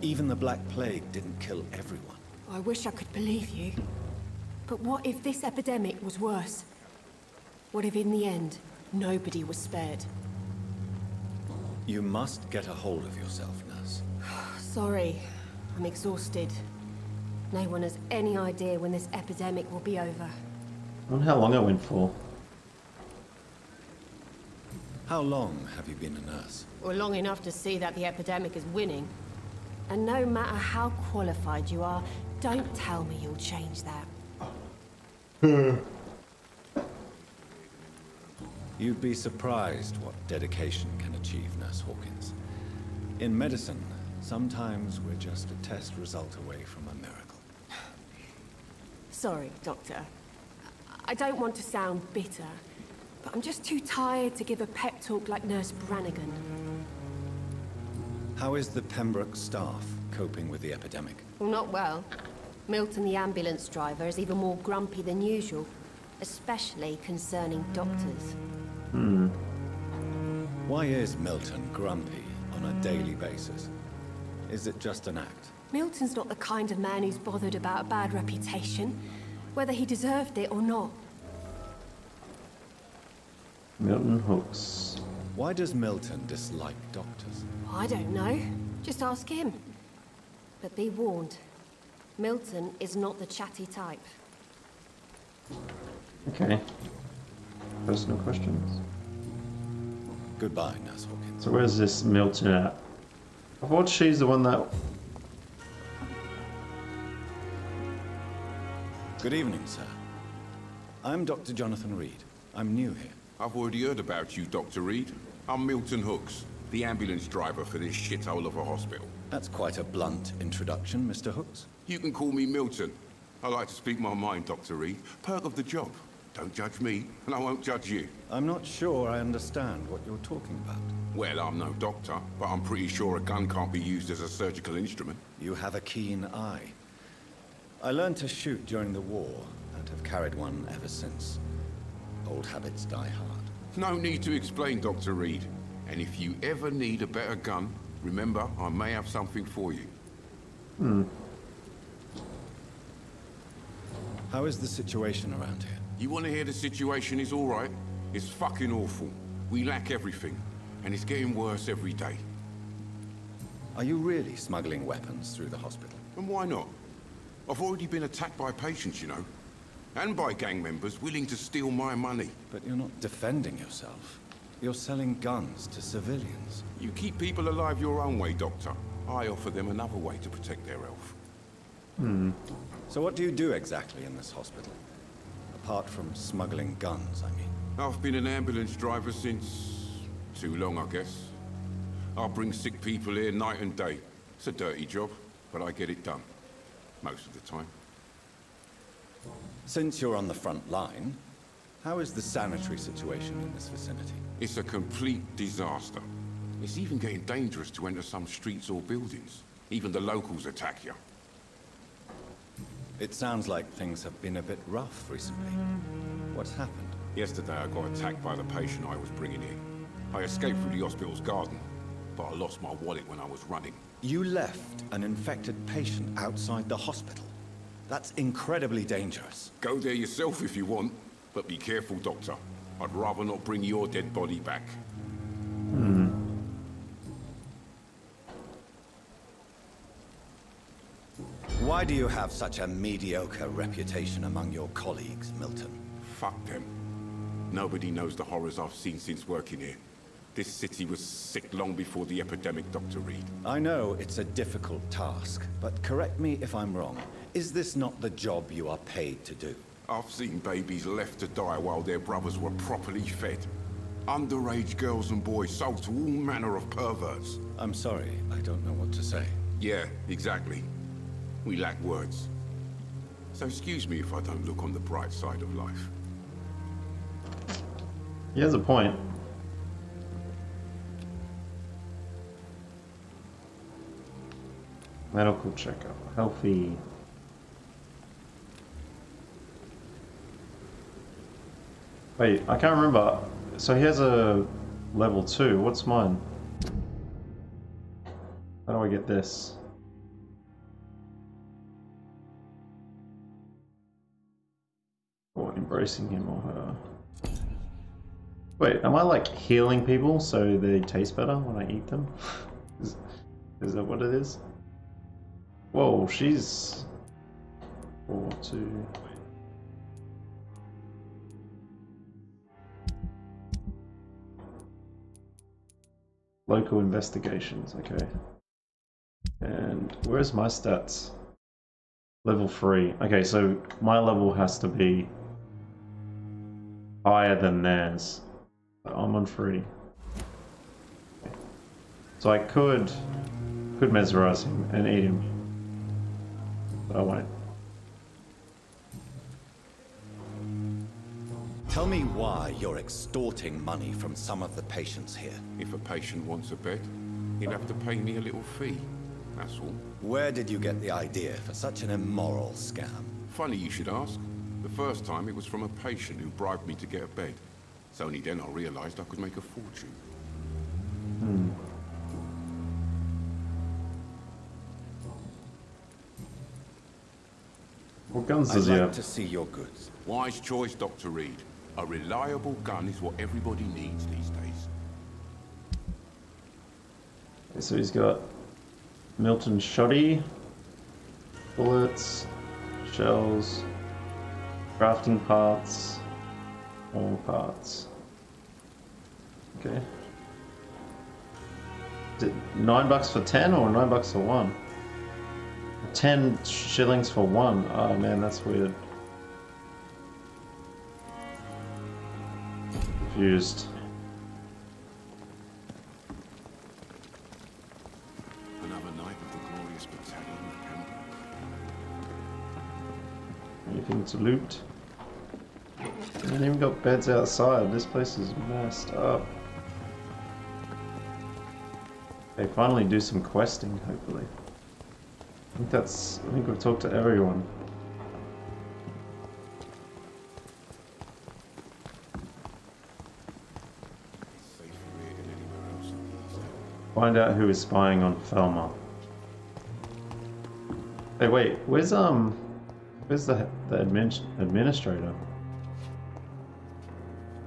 Even the Black Plague didn't kill everyone. I wish I could believe you. But what if this epidemic was worse? What if in the end, nobody was spared? You must get a hold of yourself, nurse. Sorry, I'm exhausted. No one has any idea when this epidemic will be over. I wonder how long it went for. How long have you been a nurse? Well, long enough to see that the epidemic is winning. And no matter how qualified you are, don't tell me you'll change that. You'd be surprised what dedication can achieve, Nurse Hawkins. In medicine, sometimes we're just a test result away from a miracle. Sorry, Doctor. I don't want to sound bitter, but I'm just too tired to give a pep talk like Nurse Brannigan. How is the Pembroke staff coping with the epidemic? Well, not well. Milton, the ambulance driver, is even more grumpy than usual, especially concerning doctors. Why is Milton grumpy on a daily basis? Is it just an act? Milton's not the kind of man who's bothered about a bad reputation, whether he deserved it or not. Milton Hooks. Why does Milton dislike doctors? I don't know. Just ask him. But be warned, Milton is not the chatty type. Okay. Personal questions. Goodbye, Nurse Hawkins. So where's this Milton at? I thought she's the one that... Good evening, sir. I'm Dr. Jonathan Reed. I'm new here. I've already heard about you, Dr. Reed. I'm Milton Hooks, the ambulance driver for this shithole of a hospital. That's quite a blunt introduction, Mr. Hooks. You can call me Milton. I like to speak my mind, Dr. Reed. Perk of the job. Don't judge me, and I won't judge you. I'm not sure I understand what you're talking about. Well, I'm no doctor, but I'm pretty sure a gun can't be used as a surgical instrument. You have a keen eye. I learned to shoot during the war, and have carried one ever since. Old habits die hard. No need to explain, Dr. Reed. And if you ever need a better gun, remember, I may have something for you. How is the situation around here? You want to hear the situation is all right? It's fucking awful. We lack everything, and it's getting worse every day. Are you really smuggling weapons through the hospital? And why not? I've already been attacked by patients, you know. And by gang members willing to steal my money. But you're not defending yourself. You're selling guns to civilians. You keep people alive your own way, Doctor. I offer them another way to protect their health. So what do you do exactly in this hospital? Apart from smuggling guns, I mean. I've been an ambulance driver since... too long, I guess. I bring sick people here night and day. It's a dirty job, but I get it done. Most of the time. Since you're on the front line, how is the sanitary situation in this vicinity? It's a complete disaster. It's even getting dangerous to enter some streets or buildings. Even the locals attack you. It sounds like things have been a bit rough recently. What's happened? Yesterday I got attacked by the patient I was bringing in. I escaped through the hospital's garden, but I lost my wallet when I was running. You left an infected patient outside the hospital? That's incredibly dangerous. Go there yourself if you want, but be careful, Doctor. I'd rather not bring your dead body back. Why do you have such a mediocre reputation among your colleagues, Milton? Fuck them. Nobody knows the horrors I've seen since working here. This city was sick long before the epidemic, Dr. Reed. I know it's a difficult task, but correct me if I'm wrong. Is this not the job you are paid to do? I've seen babies left to die while their brothers were properly fed. Underage girls and boys sold to all manner of perverts. I'm sorry, I don't know what to say. Yeah, exactly. We lack words. So excuse me if I don't look on the bright side of life. He has a point. Medical checkup. Healthy. Wait, I can't remember. So he has a level 2. What's mine? How do I get this? Or embracing him or her. Wait, am I like healing people so they taste better when I eat them? Is that what it is? Whoa, she's 4, 2. Local investigations, okay. And where's my stats? Level 3. Okay, so my level has to be higher than theirs. I'm on 3. Okay. So I could mesmerize him and eat him. But I won't. Tell me why you're extorting money from some of the patients here. If a patient wants a bed, he'll have to pay me a little fee. That's all. Where did you get the idea for such an immoral scam? Funny you should ask. The first time it was from a patient who bribed me to get a bed. It's only then I realized I could make a fortune. What guns does he have? I'd like to see your goods. Wise choice, Dr. Reed. A reliable gun is what everybody needs these days. Okay, so he's got Milton shoddy, bullets, shells, crafting parts, all parts. Okay. Is it $9 for 10 or $9 for 1? 10 shillings for 1. Oh man, that's weird. Confused. Another night of the glorious battalion of Pembroke. Anything to loot? We haven't even got beds outside. This place is messed up. They finally do some questing, hopefully. I think we've talked to everyone. Find out who is spying on Thelma. Hey, wait, where's the administrator?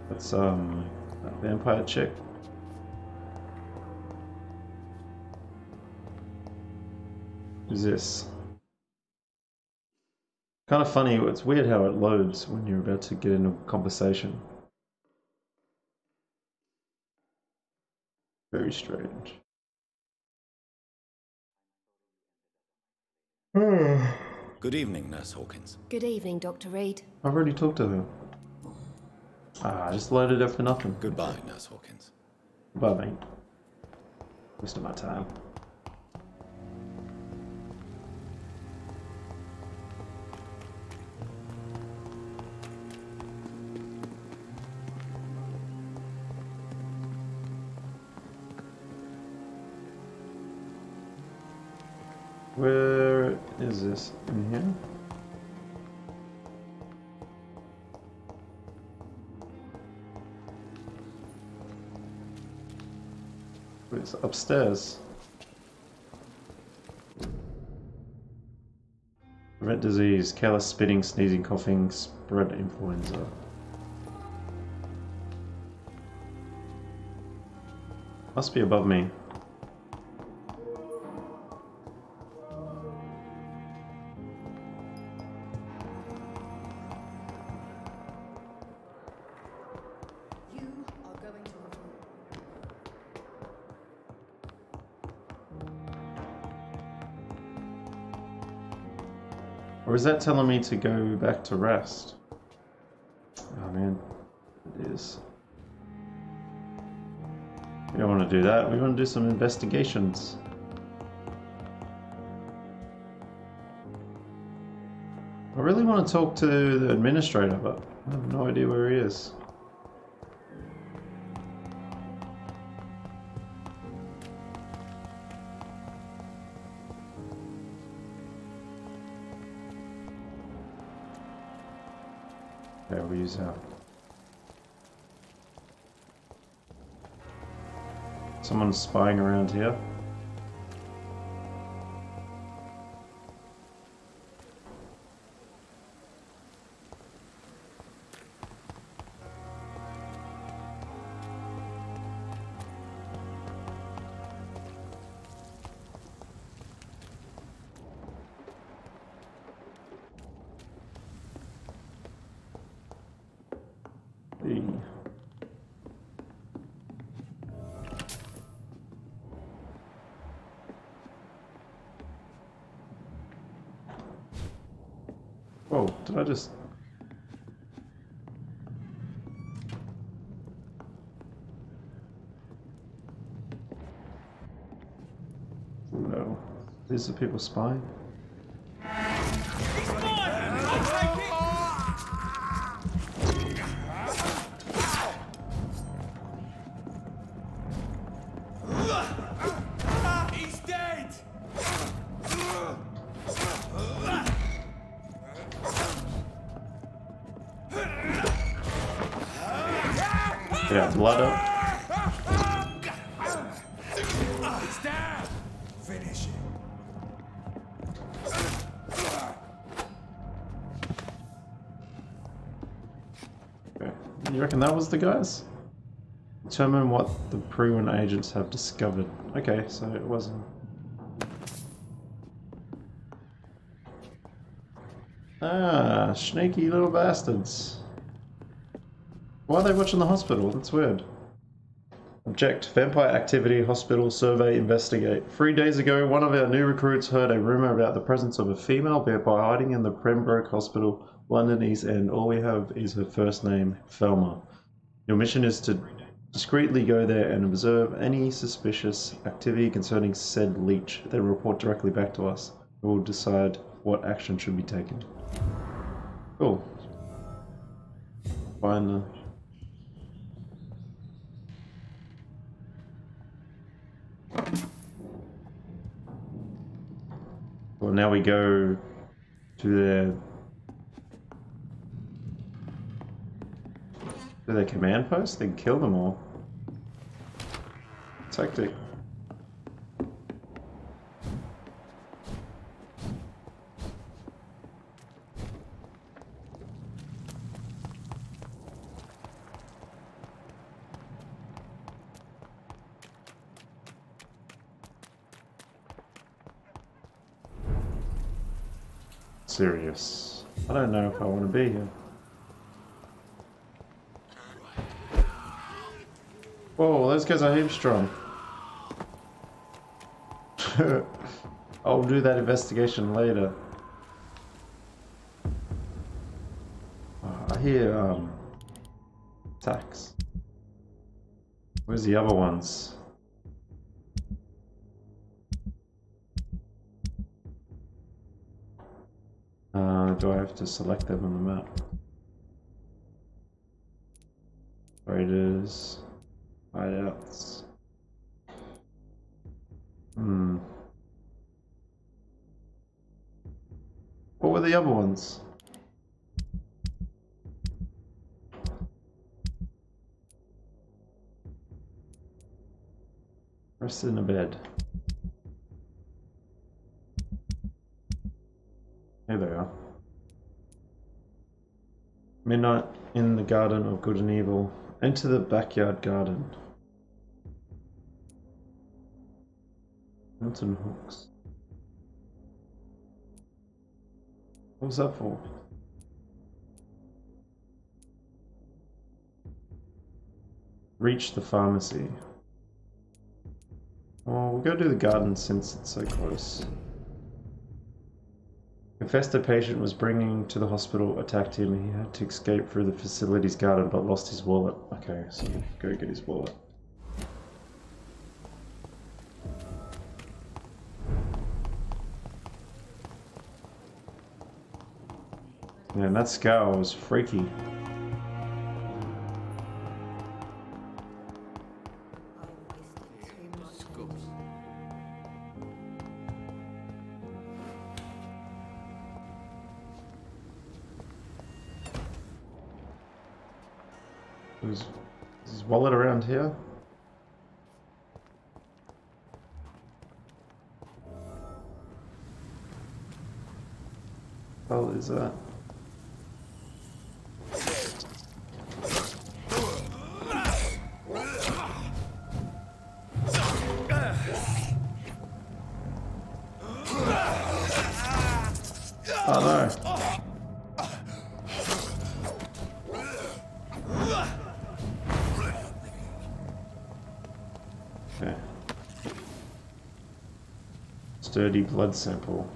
That's that vampire chick. Who's this? Kind of funny, it's weird how it loads when you're about to get into a conversation. Very strange. Good evening, Nurse Hawkins. Good evening, Dr. Reed. I've already talked to her. I just loaded up for nothing. Goodbye, Nurse Hawkins. Goodbye, mate. Wasting my time. Where is this? In here? It's upstairs. Prevent disease, careless spitting, sneezing, coughing, spread influenza. Must be above me. Or is that telling me to go back to rest? man. It is. We don't want to do that. We want to do some investigations. I really want to talk to the administrator, but I have no idea where he is. Okay, we'll use that. Someone's spying around here. Whoa, did I just... Oh no. These are people spying? Yeah, blood up. Finish it. Okay. You reckon that was the guys? Determine what the Prewin agents have discovered. Okay, so it wasn't. Ah, sneaky little bastards. Why are they watching the hospital? That's weird. Object. Vampire activity. Hospital. Survey. Investigate. 3 days ago, one of our new recruits heard a rumor about the presence of a female vampire hiding in the Pembroke Hospital, London East End. All we have is her first name, Thelma. Your mission is to discreetly go there and observe any suspicious activity concerning said leech. Then report directly back to us. We will decide what action should be taken. Cool. Find the... Well, now we go to their command post. They can kill them all. Tactic. Serious. I don't know if I want to be here. Whoa, those guys are heap strong. I'll do that investigation later. I hear attacks. Where's the other ones? Do I have to select them on the map? Raiders, hideouts. What were the other ones? Rest in a bed. Here they are. Midnight in the Garden of Good and Evil. Enter the backyard garden. Mountain hooks. What was that for? Reach the pharmacy. Oh, we'll go do the garden since it's so close. Confessed a patient was bringing to the hospital, attacked him. He had to escape through the facility's garden but lost his wallet. Okay, so go get his wallet. Man, that scowl was freaky. Is his wallet around here? What is that? Oh no. Okay. Sturdy blood sample.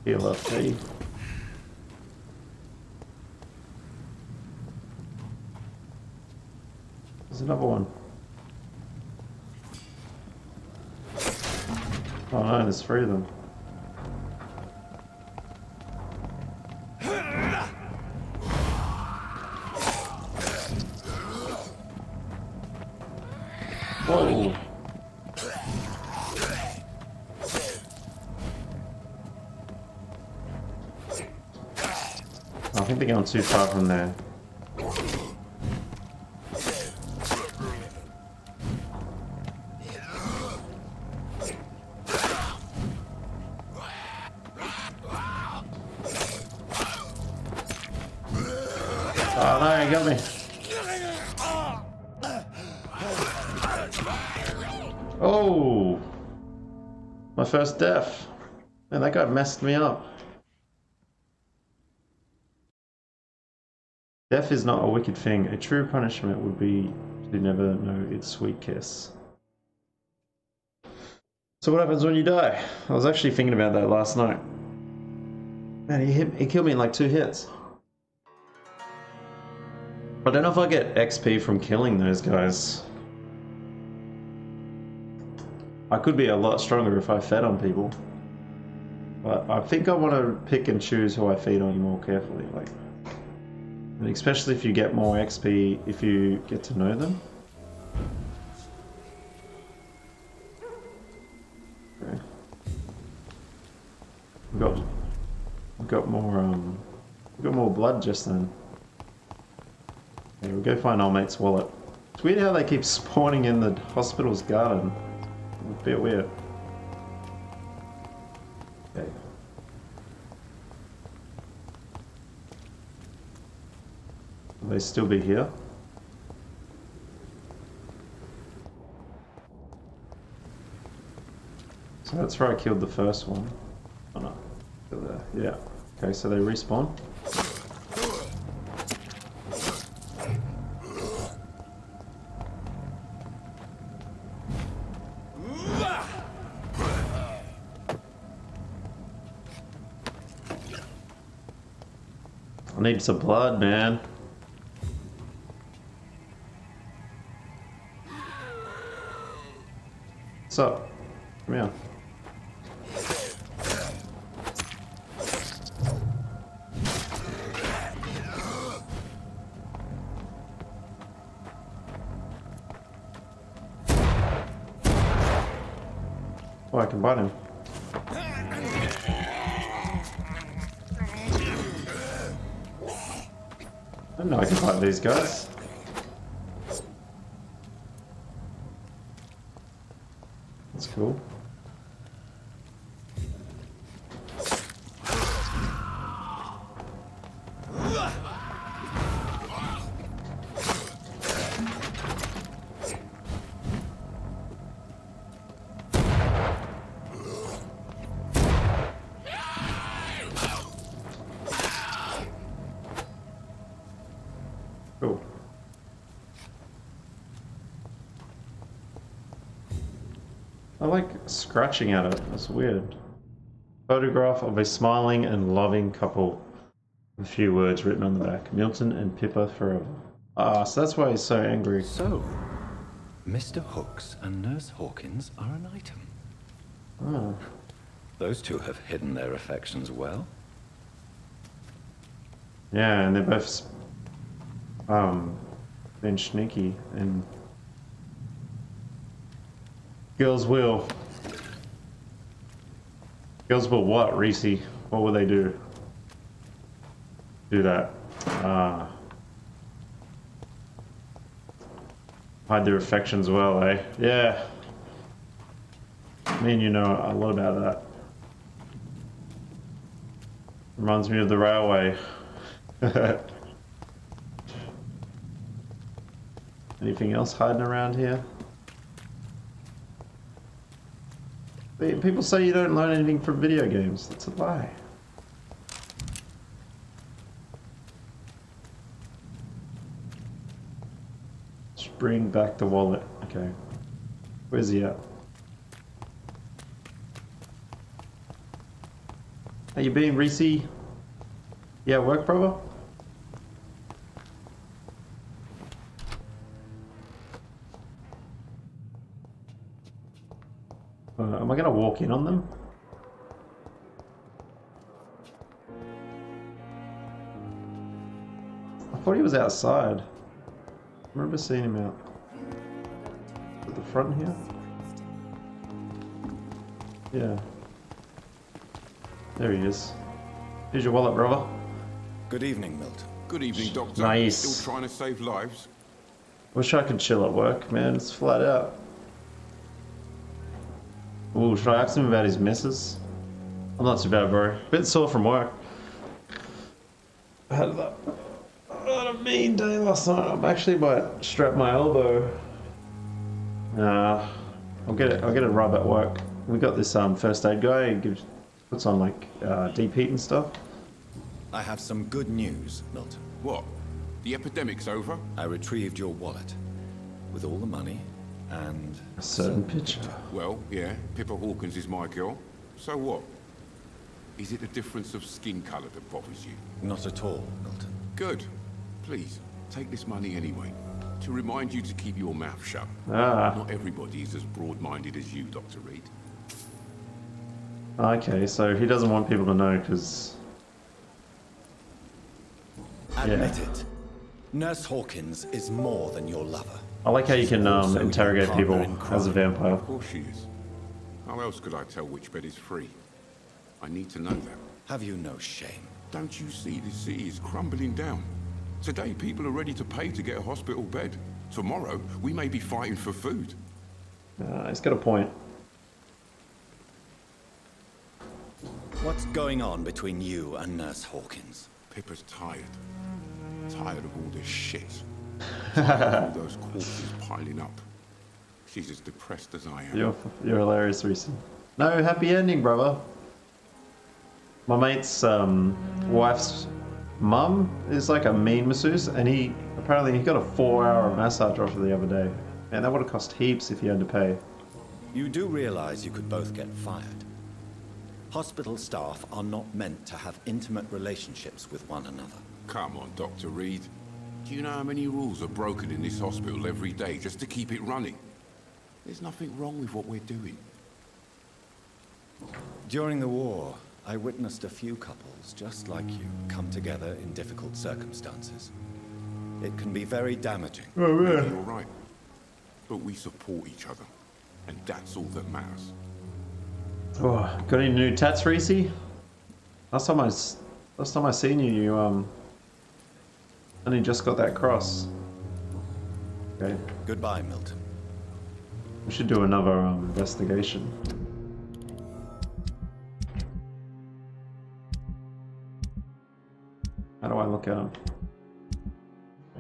Heal FP. There's another one. Oh no, there's 3 of them. Whoa! I think they're going too far from there. Oh no, he got me. Oh! My first death. Man, that guy messed me up. Death is not a wicked thing. A true punishment would be to never know its sweet kiss. So what happens when you die? I was actually thinking about that last night. Man, he killed me in like 2 hits. I don't know if I get XP from killing those guys. I could be a lot stronger if I fed on people. But I think I want to pick and choose who I feed on more carefully. Like, and especially if you get more XP if you get to know them. Okay. We've got more blood just then. Okay, we'll go find our mate's wallet. It's weird how they keep spawning in the hospital's garden. A bit weird. Okay. Will they still be here? So that's where I killed the first one. Oh no. Still there. Yeah. Okay, so they respawn. I need some blood, man. What's up? Come here. Oh, I can bite him. I know I can fight these guys. That's cool. Cool. I like scratching at it. That's weird. Photograph of a smiling and loving couple. A few words written on the back. Milton and Pippa forever. Ah, so that's why he's so angry. So, Mr. Hooks and Nurse Hawkins are an item. Oh. Those two have hidden their affections well. Yeah, and they're both been sneaky, and girls will what, Reese? What will they do? Do that. Hide their affections well, eh? Yeah. Me and you know a lot about that. Reminds me of the railway. Anything else hiding around here? People say you don't learn anything from video games. That's a lie. Just bring back the wallet. Okay. Where's he at? How you been, Reese? Yeah, work, brother? Am I gonna walk in on them? I thought he was outside. I remember seeing him out at the front here. Yeah. There he is. Here's your wallet, brother. Good evening, Milton. Good evening, Doctor. Nice. Still trying to save lives? Wish I could chill at work, man. It's flat out. Ooh, should I ask him about his missus? I'm not too bad, bro. Bit sore from work. I had a mean day last night. I'm actually about to strap my elbow. I'll get it rub at work. We got this first aid guy. He puts on like deep heat and stuff. I have some good news, Milton. What? The epidemic's over? I retrieved your wallet with all the money and a certain picture. Well, yeah, Pippa Hawkins is my girl. So what? Is it the difference of skin colour that bothers you? Not at all, Milton. Good. Please, take this money anyway. To remind you to keep your mouth shut. Not everybody is as broad-minded as you, Dr. Reed. Okay, so he doesn't want people to know because... Admit it. Nurse Hawkins is more than your lover. I like how you can interrogate people as a vampire. Of course she is. How else could I tell which bed is free? I need to know that. Have you no shame? Don't you see the city is crumbling down? Today people are ready to pay to get a hospital bed. Tomorrow we may be fighting for food. He's got a point. What's going on between you and Nurse Hawkins? Pippa's tired. Tired of all this shit. Tired of all those corpses piling up. She's as depressed as I am. You're hilarious, Reese. No happy ending, brother. My mate's wife's mum is like a mean masseuse, and he got a 4-hour massage offer the other day. And that would have cost heaps if he had to pay. You do realize you could both get fired. Hospital staff are not meant to have intimate relationships with one another. Come on, Dr. Reed. Do you know how many rules are broken in this hospital every day just to keep it running? There's nothing wrong with what we're doing. During the war, I witnessed a few couples just like you come together in difficult circumstances. It can be very damaging. Oh, Maybe yeah. you're right. But we support each other. And that's all that matters. Oh, got any new tats, Reese? Last time I seen you, you only just got that cross. Okay. Goodbye, Milton. We should do another investigation. How do I look at them?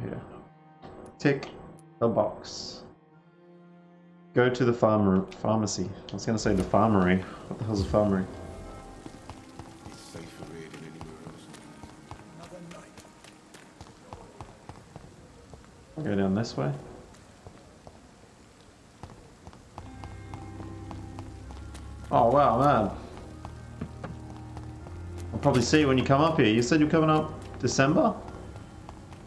Here. Tick the box. Go to the pharmacy. I was going to say the farmery. What the hell's a farmery? It's safer here than anywhere else. I'll go down this way. Oh wow, man. I'll probably see you when you come up here. You said you're coming up December?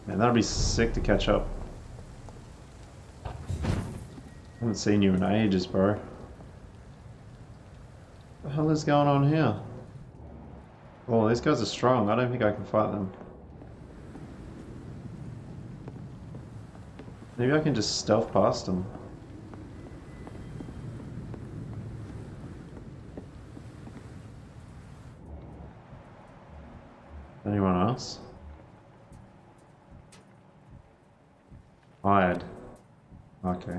Man, that'd be sick to catch up. I haven't seen you in ages, bro. What the hell is going on here? Oh, these guys are strong. I don't think I can fight them. Maybe I can just stealth past them. Anyone else? Hide. Okay.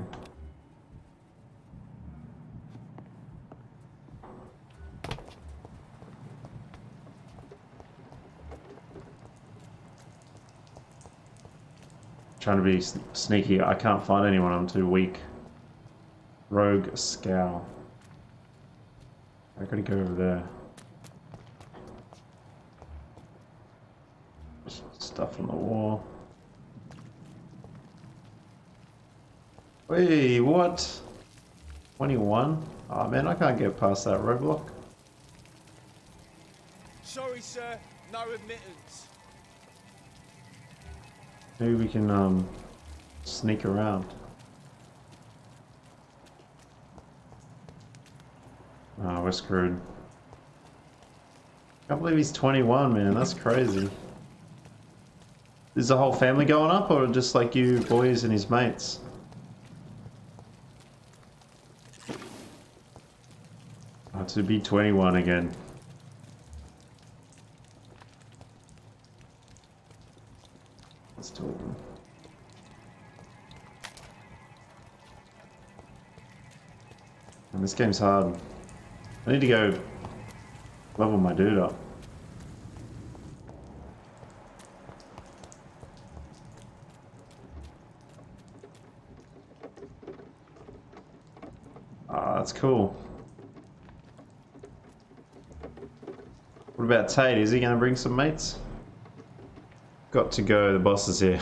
Trying to be sneaky. I can't find anyone. I'm too weak. Rogue Scowl. I gotta go over there. Stuff on the wall. Wait, what? 21? Oh man, I can't get past that roadblock. Sorry, sir. No admittance. Maybe we can sneak around. Oh, we're screwed. Can't believe he's 21, man. That's crazy. Is the whole family going up, or just like you boys and his mates? Oh, to be 21 again. Let's do it. And this game's hard. I need to go level my dude up. Ah, that's cool. What about Tate? Is he going to bring some mates? Got to go, the boss is here.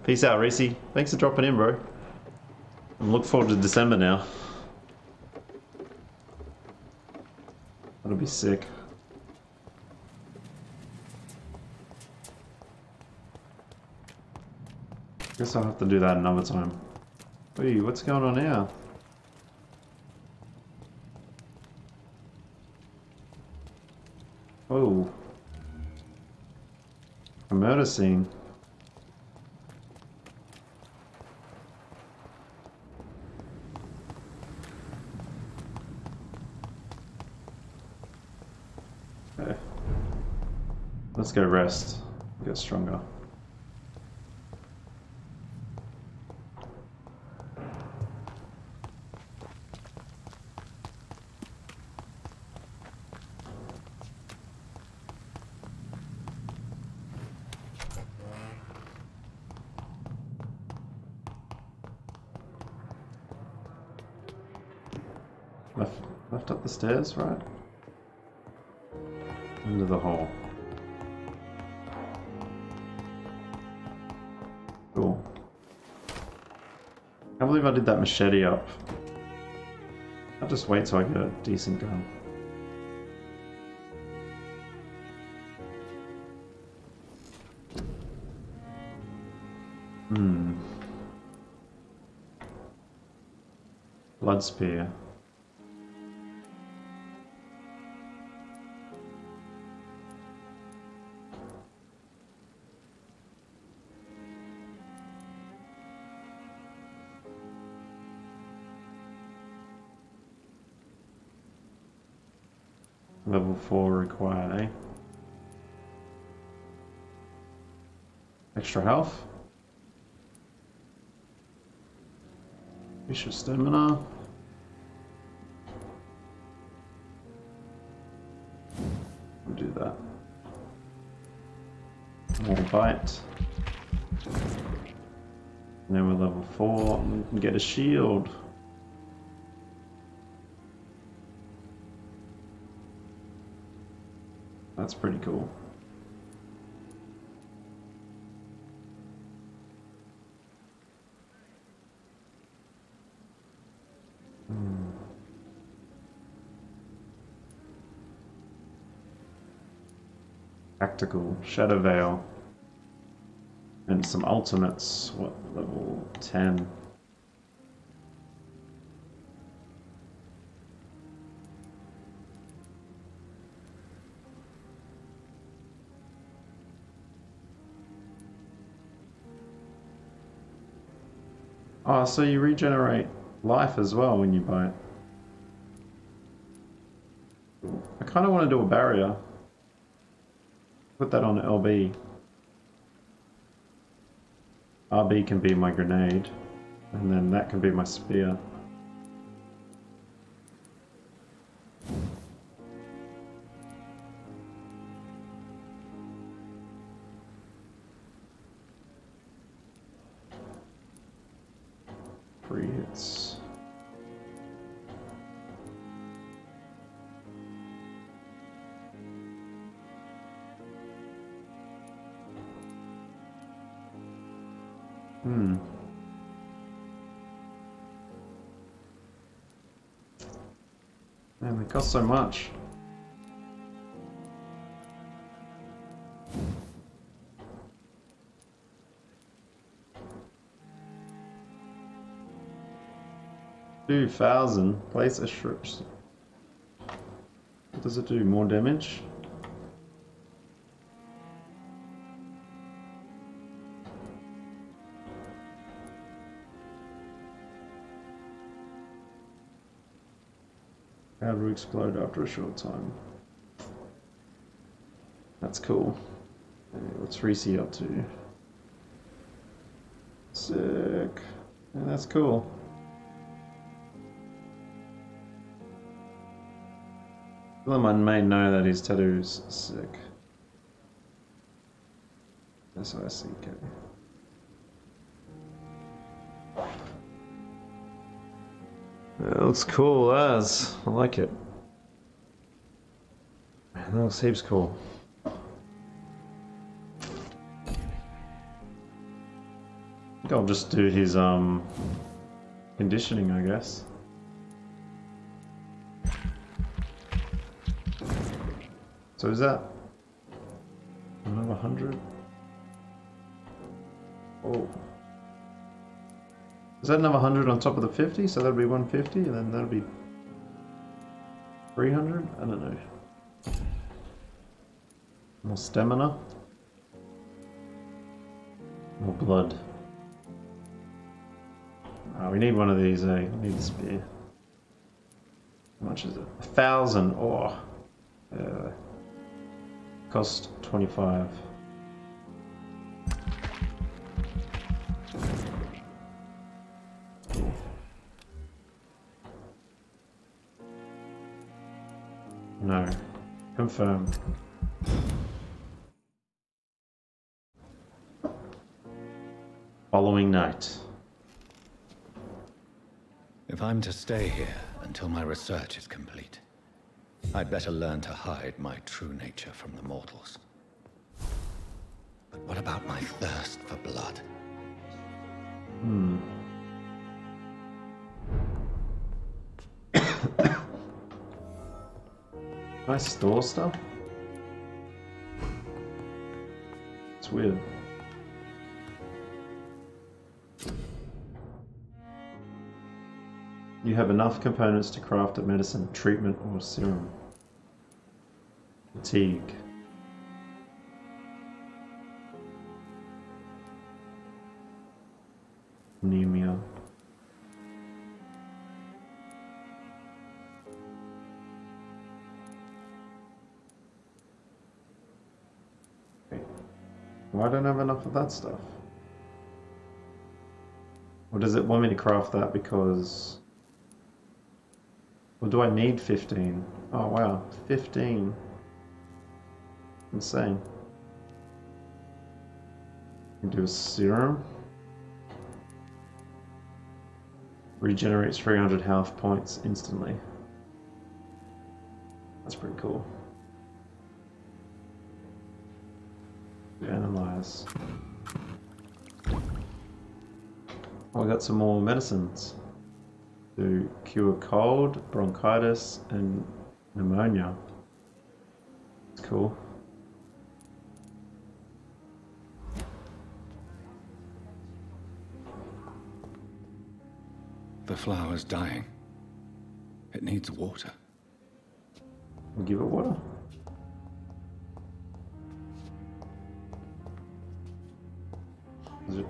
Peace out, Reese. Thanks for dropping in, bro. I'm looking forward to December now. That'll be sick. Guess I'll have to do that another time. Wait, what's going on now? Oh. A murder scene. Okay. Let's go rest. Get stronger. Left up the stairs, right? Into the hole. Cool. Can't believe I did that machete up. I'll just wait till I get a decent gun. Blood spear. Level 4 required, eh? Extra health. Vicious stamina. We'll do that. More bite. And then we're level 4 and we can get a shield. That's pretty cool. Tactical, Shadow Veil. And some ultimates. What, level 10? Oh, so you regenerate life as well when you buy it. I kind of want to do a barrier. Put that on LB. RB can be my grenade, and then that can be my spear. Free hits. Man, they cost so much. $2,000. Place a strip. What does it do? More damage? Powder will explode after a short time. That's cool. What's Reese up to? Sick. Yeah, that's cool. Philemon may know that his tattoo's sick. S-I-C-K. That looks cool as. I like it. Man, that looks heaps cool. I think I'll just do his conditioning, I guess. So is that another 100? Oh. Is that another 100 on top of the 50? So that'll be 150, and then that'll be 300? I don't know. More stamina. More blood. Oh, we need one of these, eh? We need the spear. How much is it? 1,000. Oh. Cost 25. No. Confirm. Following night. If I'm to stay here until my research is complete, I'd better learn to hide my true nature from the mortals. But what about my thirst for blood? Can I store stuff? It's weird. You have enough components to craft a medicine, treatment, or serum. Fatigue. Anemia. Okay. Why don't I have enough of that stuff? Or does it want me to craft that because... Or do I need 15? Oh wow, 15. Insane. Can do a serum. Regenerates 300 health points instantly. That's pretty cool. Analyze. Oh, I got some more medicines. To cure cold, bronchitis, and pneumonia. It's cool. The flower's dying. It needs water. We'll give it water. Is it?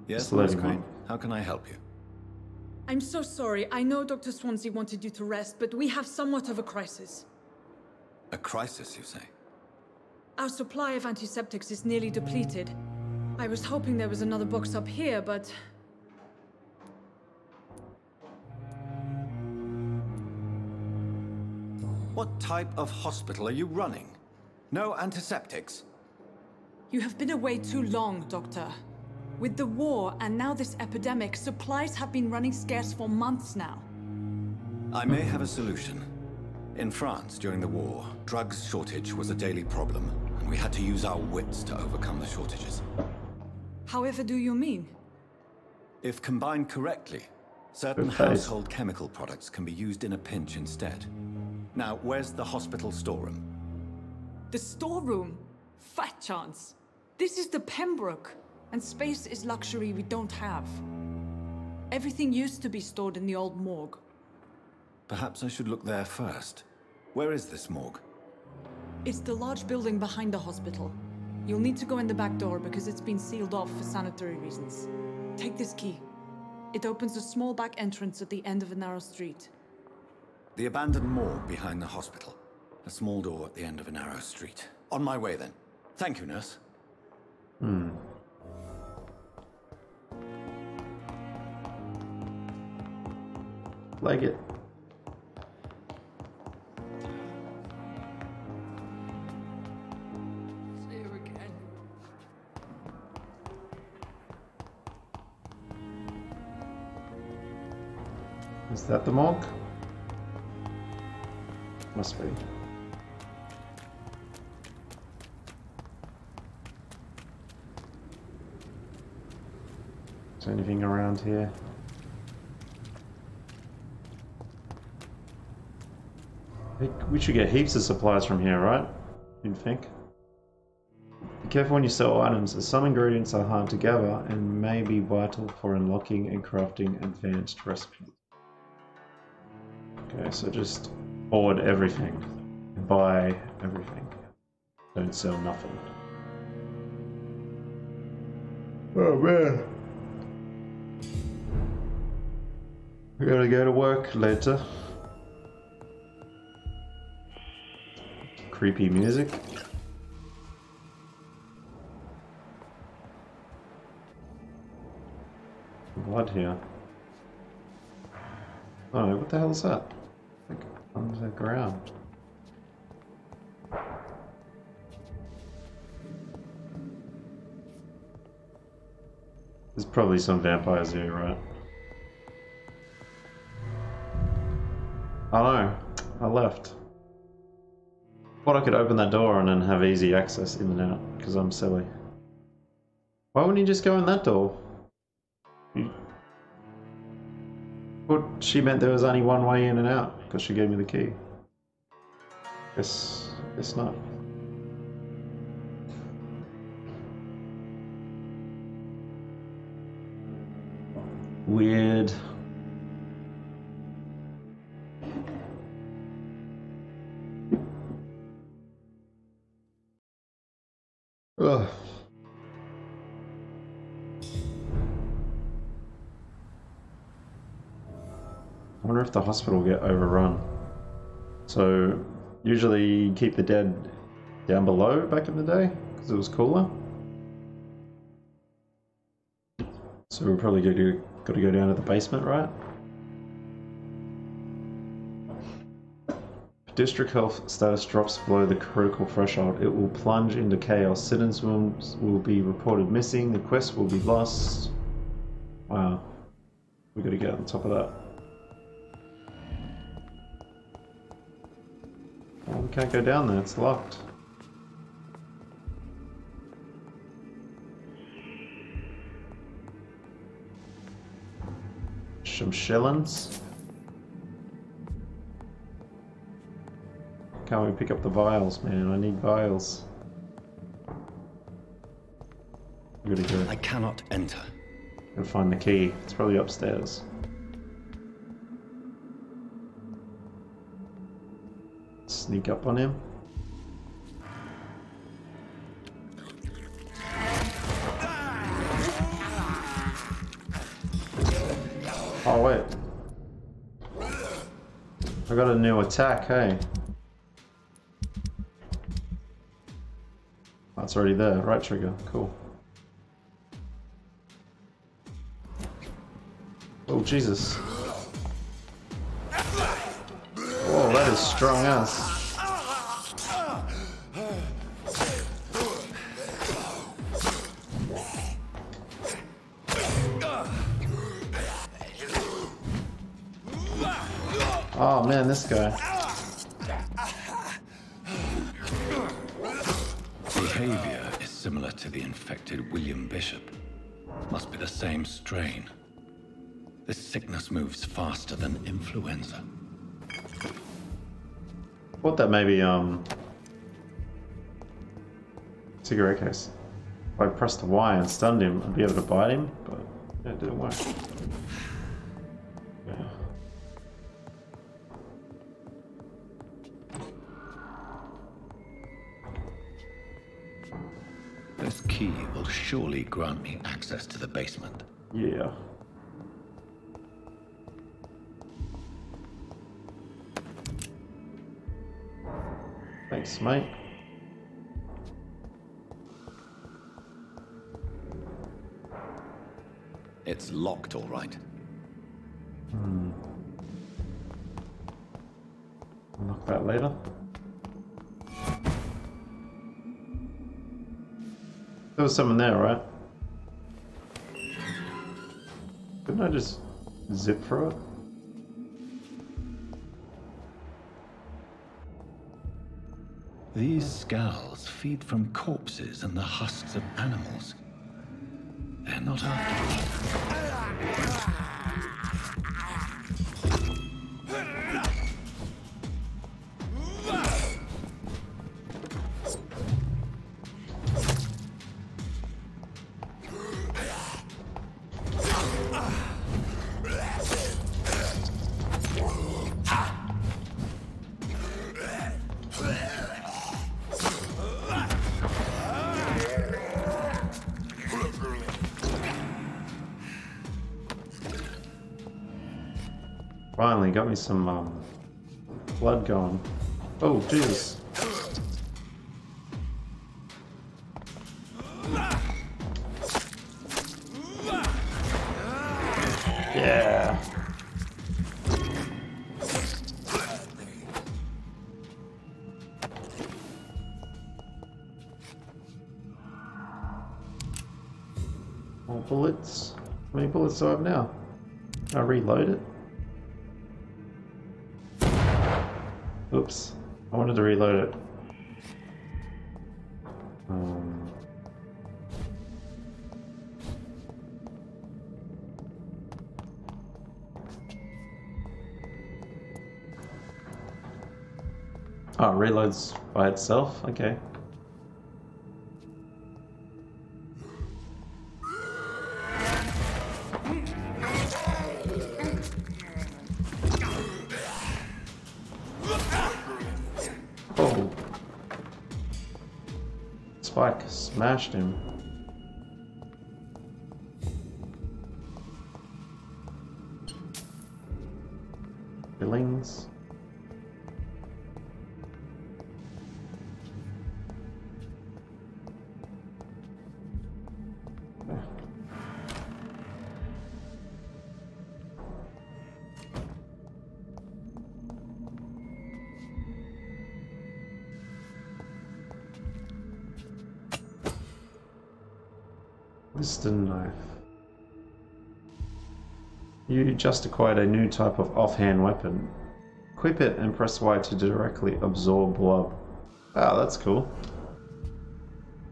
Yes, Miss Miss Crane. How can I help you? I'm so sorry. I know Dr. Swansea wanted you to rest, but we have somewhat of a crisis. A crisis, you say? Our supply of antiseptics is nearly depleted. I was hoping there was another box up here, but... What type of hospital are you running? No antiseptics? You have been away too long, Doctor. With the war and now this epidemic, supplies have been running scarce for months now. I may have a solution. In France, during the war, drugs shortage was a daily problem, and we had to use our wits to overcome the shortages. However do you mean? If combined correctly, certain household chemical products can be used in a pinch instead. Now, where's the hospital storeroom? The storeroom? Fat chance. This is the Pembroke, and space is luxury we don't have. Everything used to be stored in the old morgue. Perhaps I should look there first. Where is this morgue? It's the large building behind the hospital. You'll need to go in the back door because it's been sealed off for sanitary reasons. Take this key. It opens a small back entrance at the end of a narrow street. The abandoned morgue behind the hospital. A small door at the end of a narrow street. On my way then. Thank you, nurse. Like it. See you again. Is that the morgue? Must be. Is there anything around here? We should get heaps of supplies from here, right? You'd think. Be careful when you sell items, as some ingredients are hard to gather and may be vital for unlocking and crafting advanced recipes. Okay, so just hoard everything. Buy everything. Don't sell nothing. Oh man. We gotta go to work later. Creepy music. Blood here. Oh, what the hell is that? Like under the ground. There's probably some vampires here, right? Oh no, I left. Thought I could open that door and then have easy access in and out, because I'm silly. Why wouldn't you just go in that door? Well, she meant there was only one way in and out, because she gave me the key. Guess not. Weird. Ugh. I wonder if the hospital will get overrun. So, usually keep the dead down below back in the day, because it was cooler. So we're probably got to go down to the basement, right? If district health status drops below the critical threshold, it will plunge into chaos. Citizens will be reported missing. The quest will be lost. Wow. We got to get on top of that. Oh, we can't go down there. It's locked. Some shillings. can't we pick up the vials, man? I need vials. Really good. I cannot enter. Gotta find the key. It's probably upstairs. Sneak up on him. Oh wait. I got a new attack, hey. That's already there, right trigger, cool. Oh Jesus. Whoa, that is strong ass. Oh man, this guy. Behavior is similar to the infected William Bishop. Must be the same strain. This sickness moves faster than influenza. Thought that maybe cigarette case. If I pressed Y and stunned him, I'd be able to bite him, but yeah, it didn't work. Yeah. This key will surely grant me access to the basement. Yeah. Thanks, mate. It's locked, all right. Unlock that later. There was someone there, right? Couldn't I just zip through it? These scowls feed from corpses and the husks of animals. They're not after. Finally got me some blood going. Oh, Jesus. Yeah. More bullets. How many bullets do I have now? Can I reload it? Oops, I wanted to reload it. Oh, it reloads by itself? Okay. Oh. Spike smashed him. Billings. Wisdom knife. You just acquired a new type of offhand weapon. Equip it and press Y to directly absorb blood. Ah, that's cool.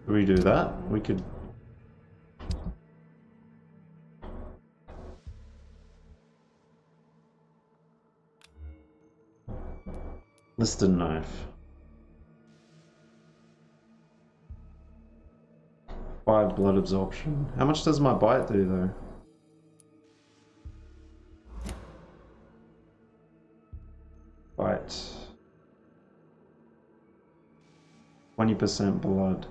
Could we do that? We could... Wisdom knife. 5 blood absorption. How much does my bite do though? Bite. 20% blood.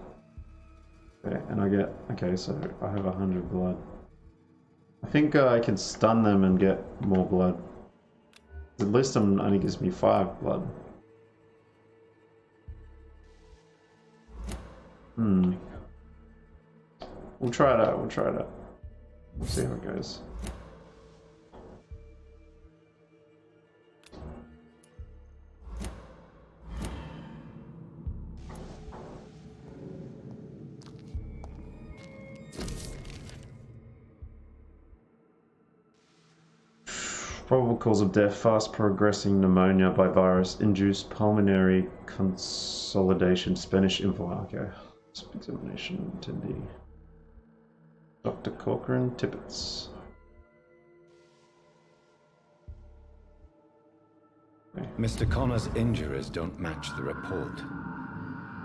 Okay, and I get, okay, so I have 100 blood. I think I can stun them and get more blood. At least it only gives me 5 blood. We'll try it out, we'll try it out. We'll see how it goes. Probable cause of death, fast progressing pneumonia by virus, induced pulmonary consolidation, Spanish influenza. Okay. Examination attendee. Dr. Corcoran Tippets. Okay. Mr. Connor's injuries don't match the report.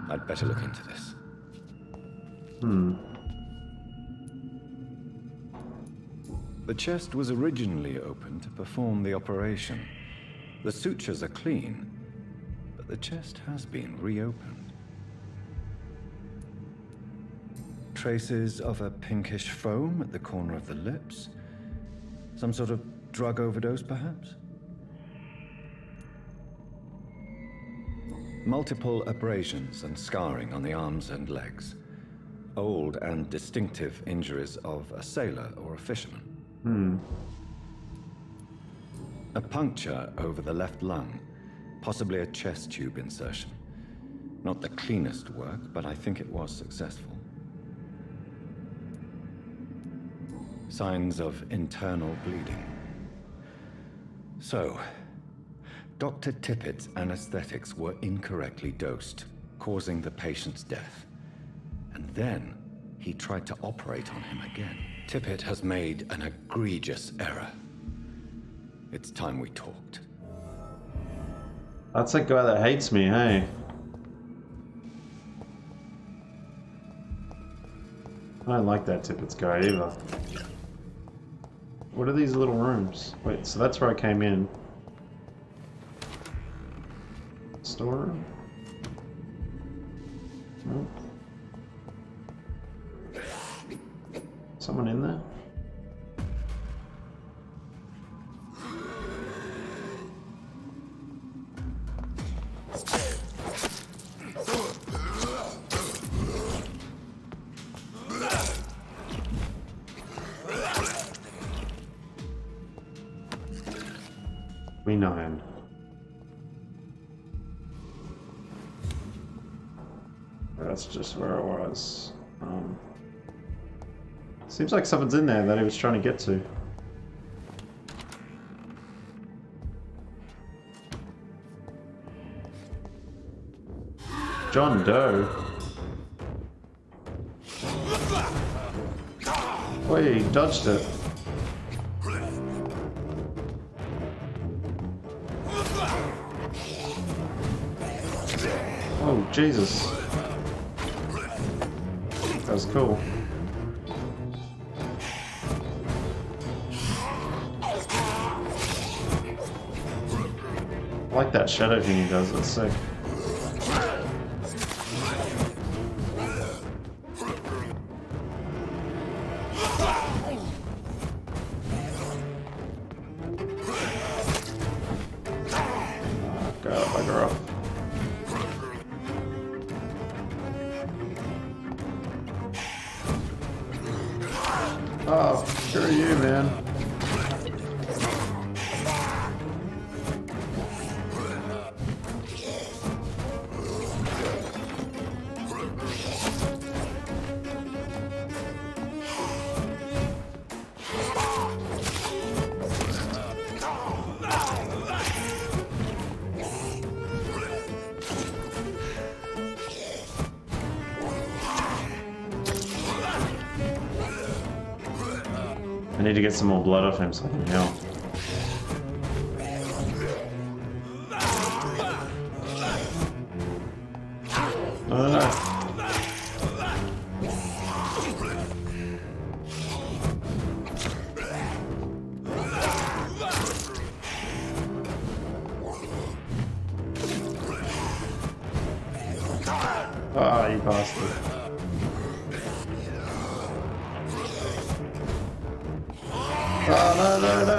I'd better look into this. The chest was originally opened to perform the operation. The sutures are clean, but the chest has been reopened. Traces of a pinkish foam at the corner of the lips. Some sort of drug overdose, perhaps? Multiple abrasions and scarring on the arms and legs. Old and distinctive injuries of a sailor or a fisherman. A puncture over the left lung, possibly a chest tube insertion. Not the cleanest work, but I think it was successful. Signs of internal bleeding. So, Dr. Tippett's anesthetics were incorrectly dosed, causing the patient's death. And then he tried to operate on him again. Tippett has made an egregious error. It's time we talked. That's a guy that hates me, hey? I don't like that Tippett's guy either. What are these little rooms? Wait, so that's where I came in. Storeroom? Nope. Someone in there? We know him. That's just where I was. Seems like something's in there that he was trying to get to. John Doe. Wait, he dodged it. Oh, Jesus. That was cool. I like that shadow thing he does, that's sick. Bugger up. Oh, screw you, man. I need to get some more blood off him so I can heal. bastard. Oh, no, no, no.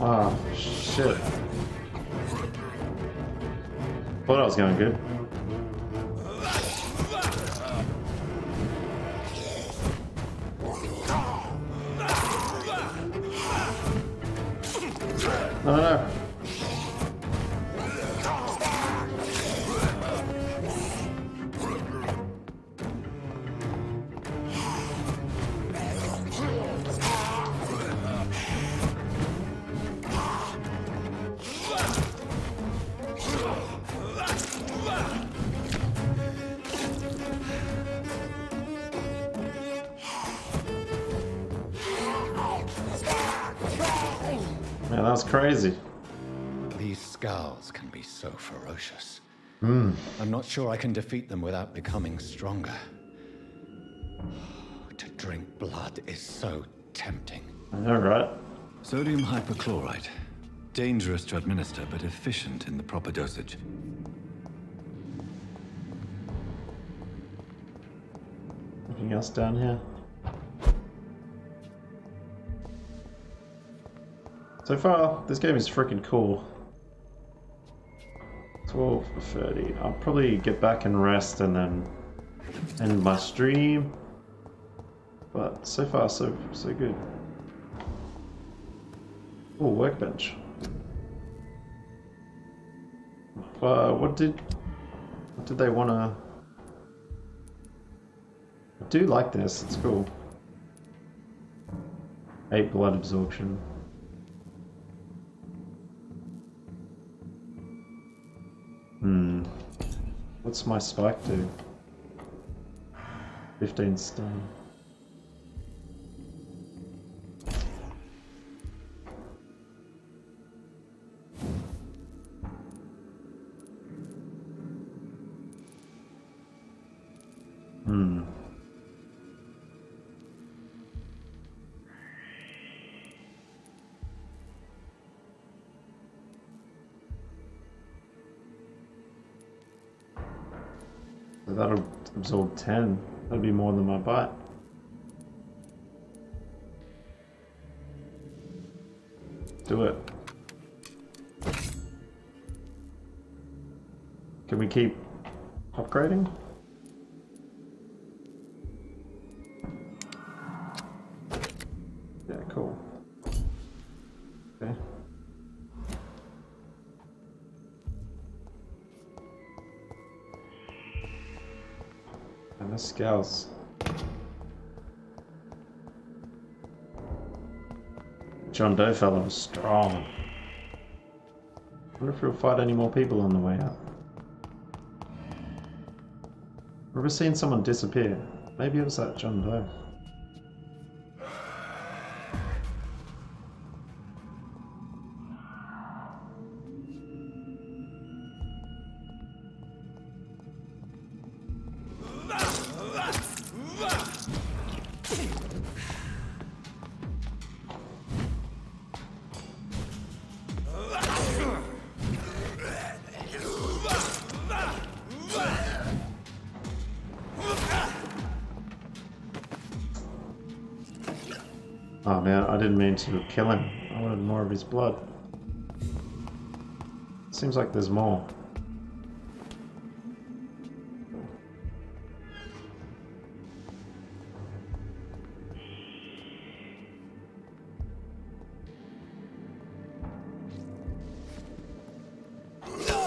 Oh, shit. Thought I was going good. No, no. Man, that was crazy. These scowls can be so ferocious. Hmm. I'm not sure I can defeat them without becoming stronger. To drink blood is so tempting. I know, right? Sodium hypochlorite. Dangerous to administer, but efficient in the proper dosage. Anything else down here? So far, this game is freaking cool. 12:30. I'll probably get back and rest and then end my stream. But so far, so good. Oh, workbench. What did they wanna? I do like this. It's cool. 8 blood absorption. What's my spike do? 15 stun. So that'll absorb 10. That'll be more than my bite. Do it. Can we keep upgrading? Yeah, cool. Okay. And the scouts. John Doe fella was strong. I wonder if he'll fight any more people on the way out. Ever seen someone disappear? Maybe it was that John Doe. Oh man, I didn't mean to kill him. I wanted more of his blood. Seems like there's more.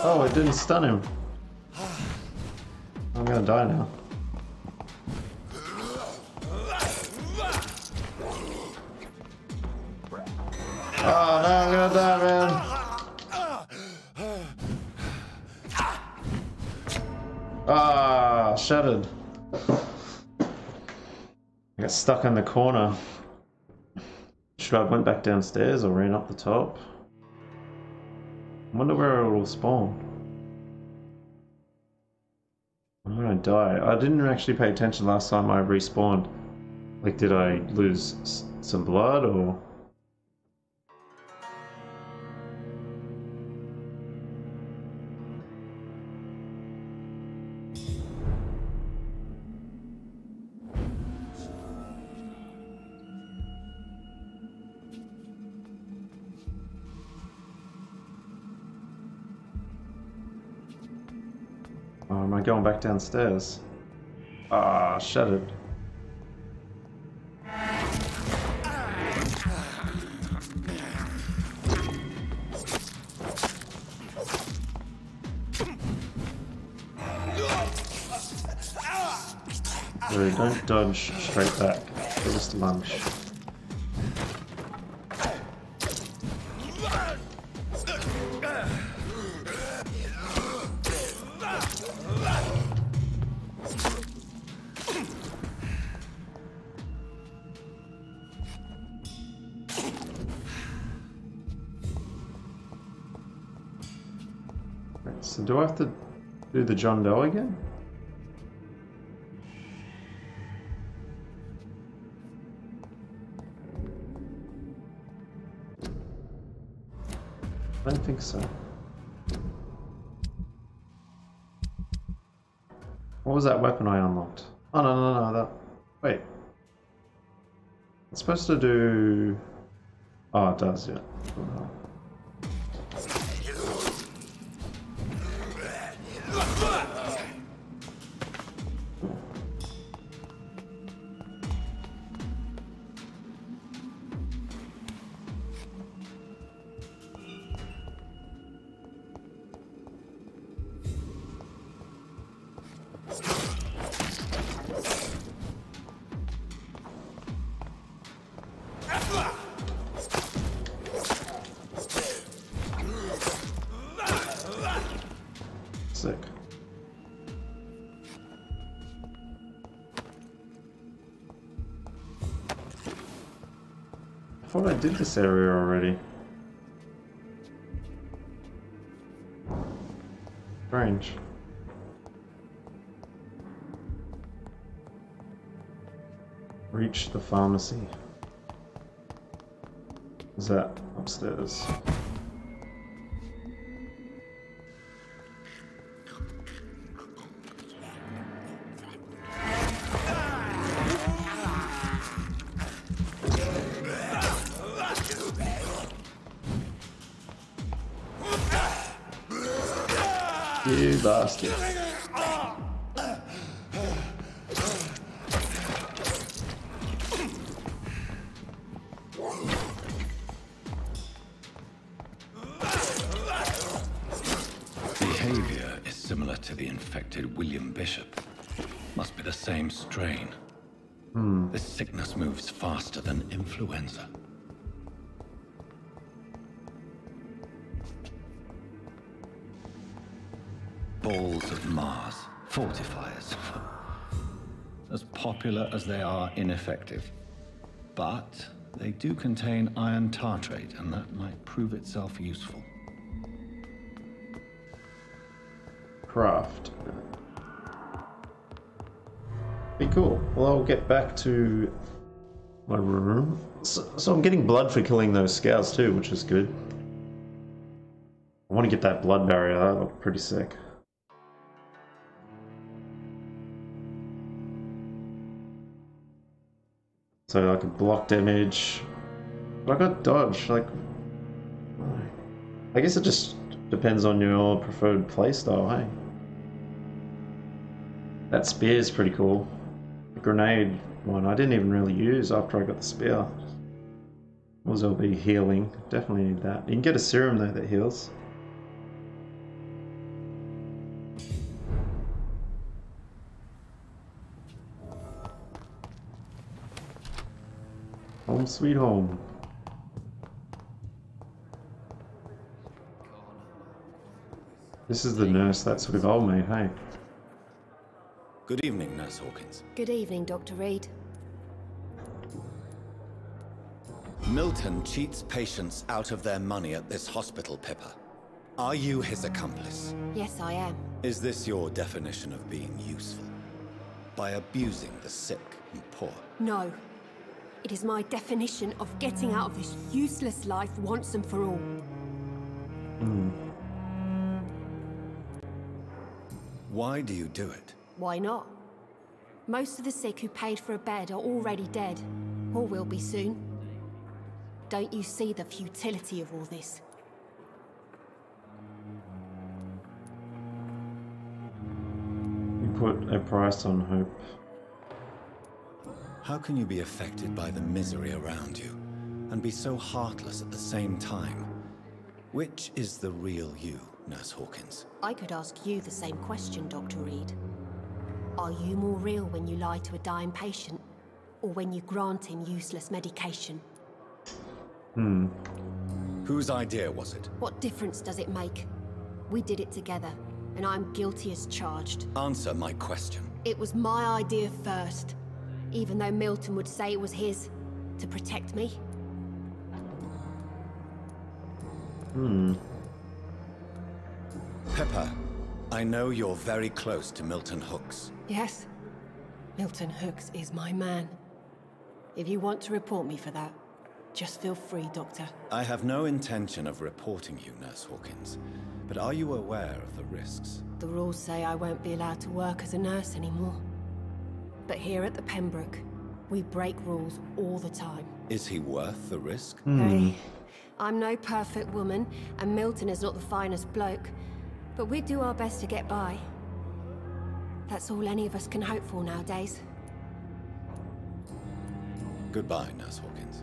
Oh, it didn't stun him. I'm gonna die now. Oh no, I'm gonna die, man. Ah, shattered. I got stuck in the corner. Should I have went back downstairs or ran up the top? I wonder where it will spawn. I'm gonna die. I didn't actually pay attention last time I respawned. Like, did I lose some blood or? Oh, am I going back downstairs? Ah, shattered. Really, don't dodge straight back. Just lunge. Right, so do I have to do the John Doe again? I don't think so. What was that weapon I unlocked? Oh, no, that... Wait. It's supposed to do... Oh, it does, yeah. Oh, sick. I thought I did this area already. Strange. Reach the pharmacy. Is that upstairs? You bastard. Behavior is similar to the infected William Bishop. Must be the same strain. This sickness moves faster than influenza. Balls of Mars, fortifiers. As popular as they are ineffective. But they do contain iron tartrate, and that might prove itself useful. Craft. Be cool. Well, I'll get back to my room. So I'm getting blood for killing those scouts too, which is good. I want to get that blood barrier. That looked pretty sick. So I can block damage. But I got dodge. Like, I guess it just depends on your preferred playstyle, hey? That spear is pretty cool. The grenade one I didn't even really use after I got the spear. Also be healing. Definitely need that. You can get a serum though that heals. Home sweet home. This is the nurse that's with old mate, hey? Good evening, Nurse Hawkins. Good evening, Dr. Reed. Milton cheats patients out of their money at this hospital, Pippa. Are you his accomplice? Yes, I am. Is this your definition of being useful? By abusing the sick and poor? No. It is my definition of getting out of this useless life once and for all. Why do you do it? Why not? Most of the sick who paid for a bed are already dead, or will be soon. Don't you see the futility of all this? put a price on hope. How can you be affected by the misery around you and be so heartless at the same time? Which is the real you, Nurse Hawkins? I could ask you the same question, Dr. Reed. Are you more real when you lie to a dying patient, or when you grant him useless medication? Whose idea was it? What difference does it make? We did it together, and I'm guilty as charged. Answer my question. It was my idea first, even though Milton would say it was his, to protect me. Pepper, I know you're very close to Milton Hooks. Yes, Milton Hooks is my man. If you want to report me for that, just feel free, Doctor. I have no intention of reporting you, Nurse Hawkins, but are you aware of the risks? The rules say I won't be allowed to work as a nurse anymore. But here at the Pembroke, we break rules all the time. Is he worth the risk? Hey, I'm no perfect woman, and Milton is not the finest bloke, but we do our best to get by. That's all any of us can hope for nowadays. Goodbye, Nurse Hawkins.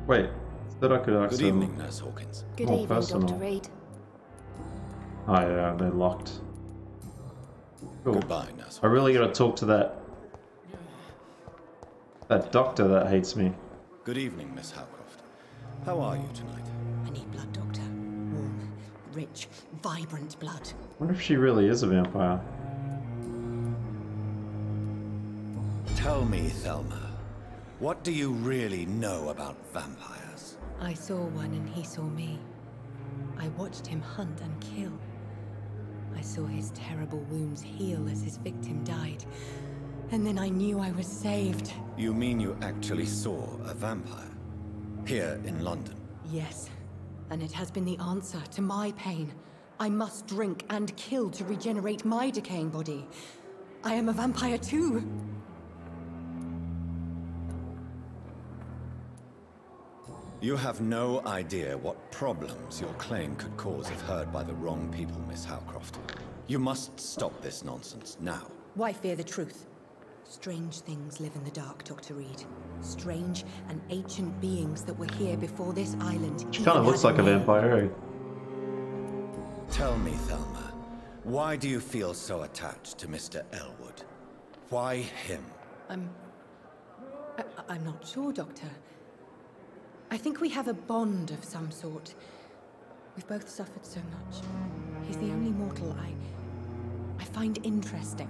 Wait, said I could ask Good evening, Nurse Hawkins. Good more evening, personal. Dr. Reed. Oh yeah, they're locked. Cool. Goodbye, Nurse Hawkins. I really gotta talk to that doctor that hates me. Good evening, Miss Howcroft. How are you tonight? I need blood, Doctor. Warm, rich, vibrant blood. I wonder if she really is a vampire. Tell me, Thelma, what do you really know about vampires? I saw one and he saw me. I watched him hunt and kill. I saw his terrible wounds heal as his victim died. And then I knew I was saved. You mean you actually saw a vampire? Here in London? Yes. And it has been the answer to my pain. I must drink and kill to regenerate my decaying body. I am a vampire too. You have no idea what problems your claim could cause if heard by the wrong people, Miss Howcroft. You must stop this nonsense now. Why fear the truth? Strange things live in the dark, Dr. Reed. Strange and ancient beings that were here before this island. She kind of looks like a vampire. Tell me, Thelma, why do you feel so attached to Mr. Elwood? Why him? I'm not sure, Doctor. I think we have a bond of some sort. We've both suffered so much. He's the only mortal I find interesting.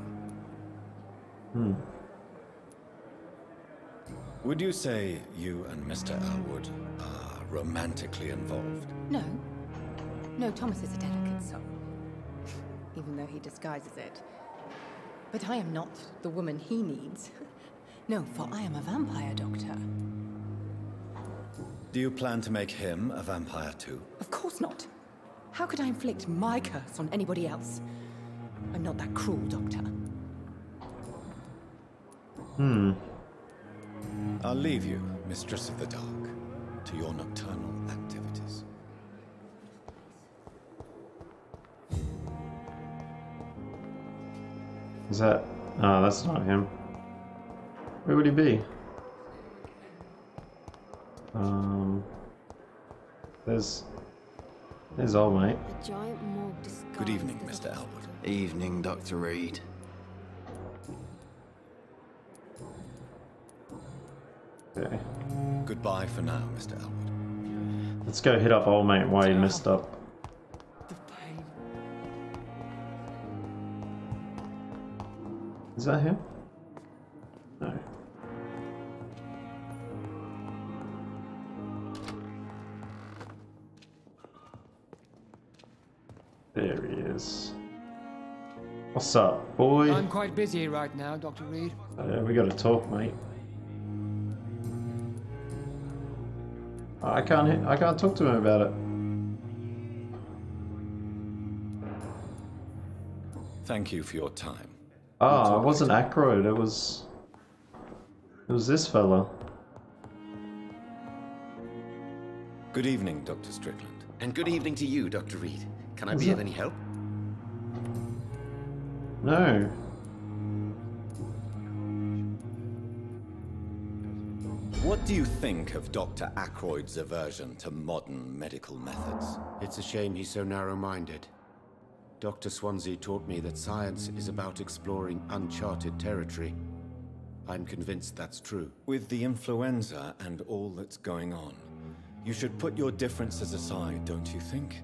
Would you say you and Mr. Elwood are romantically involved? No. No, Thomas is a delicate soul. Even though he disguises it. But I am not the woman he needs. No, for I am a vampire, Doctor. Do you plan to make him a vampire too? Of course not. How could I inflict my curse on anybody else? I'm not that cruel, Doctor. I'll leave you, Mistress of the Dark, to your nocturnal activities. Is that... Oh, that's not him. Where would he be? There's old mate. The giant morgue disguised Good evening, as Mr. Elwood. Evening, Dr. Reed. Okay. Goodbye for now, Mr. Elwood. Let's go hit up old mate while he messed up. The pain. Is that him? No. There he is. What's up, boy? I'm quite busy right now, Dr. Reed. We gotta talk, mate. I can't talk to him about it. Thank you for your time. Ah, it wasn't Ackroyd, it was this fella. Good evening, Dr. Strickland. And good evening to you, Dr. Reed. Can I be of any help? No. What do you think of Dr. Ackroyd's aversion to modern medical methods? It's a shame he's so narrow-minded. Dr. Swansea taught me that science is about exploring uncharted territory. I'm convinced that's true. With the influenza and all that's going on, you should put your differences aside, don't you think?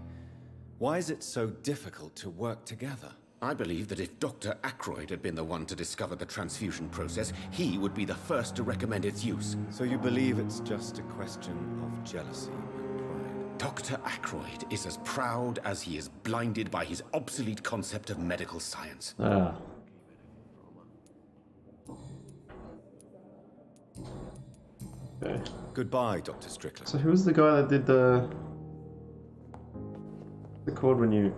Why is it so difficult to work together? I believe that if Dr. Ackroyd had been the one to discover the transfusion process, he would be the first to recommend its use. So you believe it's just a question of jealousy and pride? Dr. Ackroyd is as proud as he is blinded by his obsolete concept of medical science. Ah. Okay. Goodbye, Dr. Strickland. So who was the guy that did the cord when you...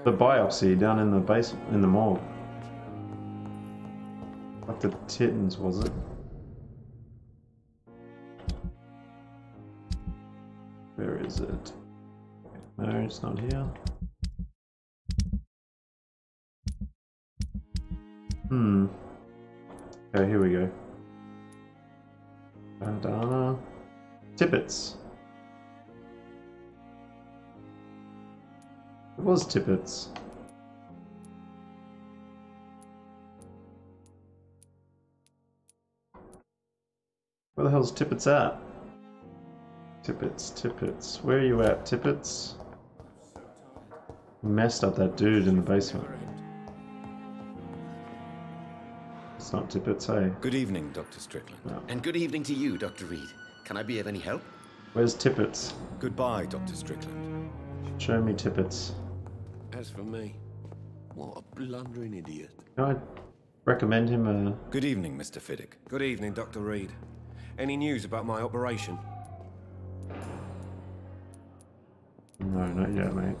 The biopsy down in the basement, in the morgue. Dr. Tittins, was it? Where is it? No, it's not here. Okay, here we go. Tippets. It was Tippets. Where the hell's Tippets at? Tippets. Where are you at, Tippets? Messed up that dude in the basement. It's not Tippets, hey? Good evening, Dr. Strickland. No. And good evening to you, Dr. Reed. Can I be of any help? Where's Tippets? Goodbye, Dr. Strickland. Show me Tippets. As for me, what a blundering idiot. Can I recommend him a... Good evening, Mr. Fiddick. Good evening, Dr. Reed. Any news about my operation? No, not yet, mate.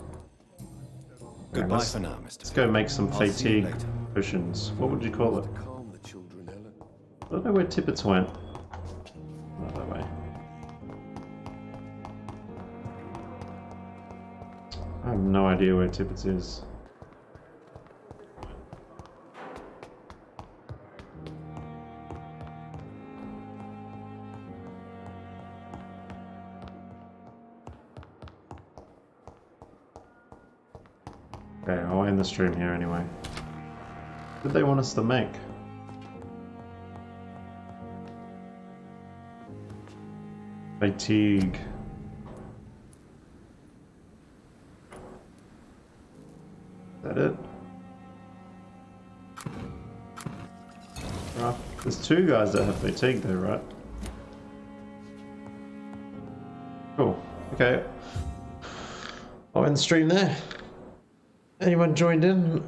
Goodbye Okay, for now, Mr. Let's go make some I'll see you fatigue later. cushions. What would you call it? Calm the children, Helen. I don't know where Tippets went. Not that way. I have no idea where Tippets is. Okay, I'll end the stream here anyway. What did they want us to make? Fatigue. Is that it? Right. There's two guys that have fatigue there, right? Cool. Okay. I'll end the stream there. Anyone joined in?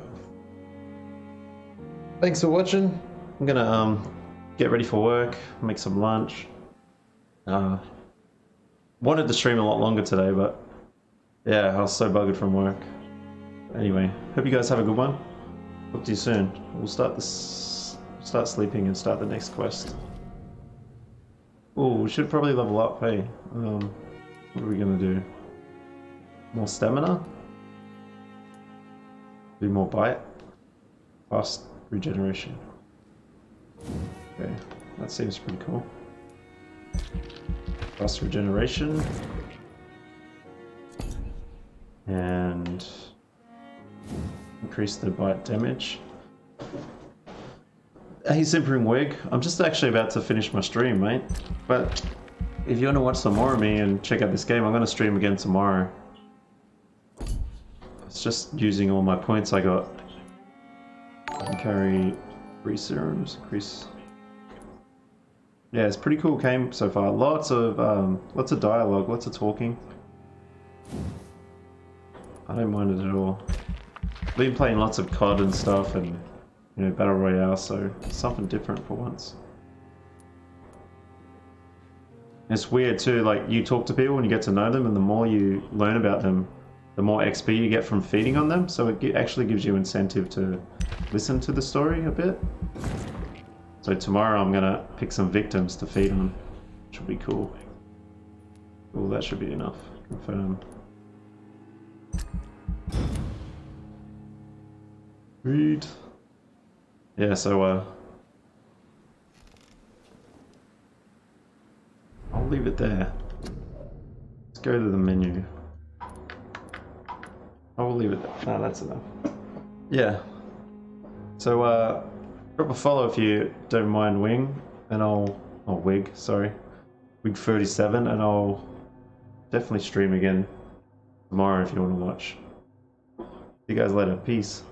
Thanks for watching. I'm gonna get ready for work, make some lunch. Wanted to stream a lot longer today, but yeah, I was so buggered from work. Anyway, hope you guys have a good one. Talk to you soon. We'll start sleeping and start the next quest. Oh, we should probably level up, hey. What are we gonna do? More stamina? Do more bite? Fast regeneration. Okay, that seems pretty cool. Fast regeneration. And increase the bite damage. Hey Simpering Wig, I'm just actually about to finish my stream, mate. But if you want to watch some more of me and check out this game, I'm going to stream again tomorrow. It's just using all my points I got. I can carry 3 serums, increase. Yeah, it's pretty cool game so far. Lots of dialogue, lots of talking. I don't mind it at all. I've been playing lots of COD and stuff, and you know, Battle Royale, so something different for once. It's weird too, like you talk to people and you get to know them, and the more you learn about them, the more XP you get from feeding on them, so it actually gives you incentive to listen to the story a bit. So tomorrow I'm gonna pick some victims to feed on, which will be cool. Well, that should be enough. Confirm. Read. yeah, so I'll leave it there. Let's go to the menu. I will leave it there. No, that's enough. Yeah. So drop a follow if you don't mind, Wing, and Wig, sorry. Wig37, and I'll definitely stream again tomorrow if you want to watch. See you guys later. Peace.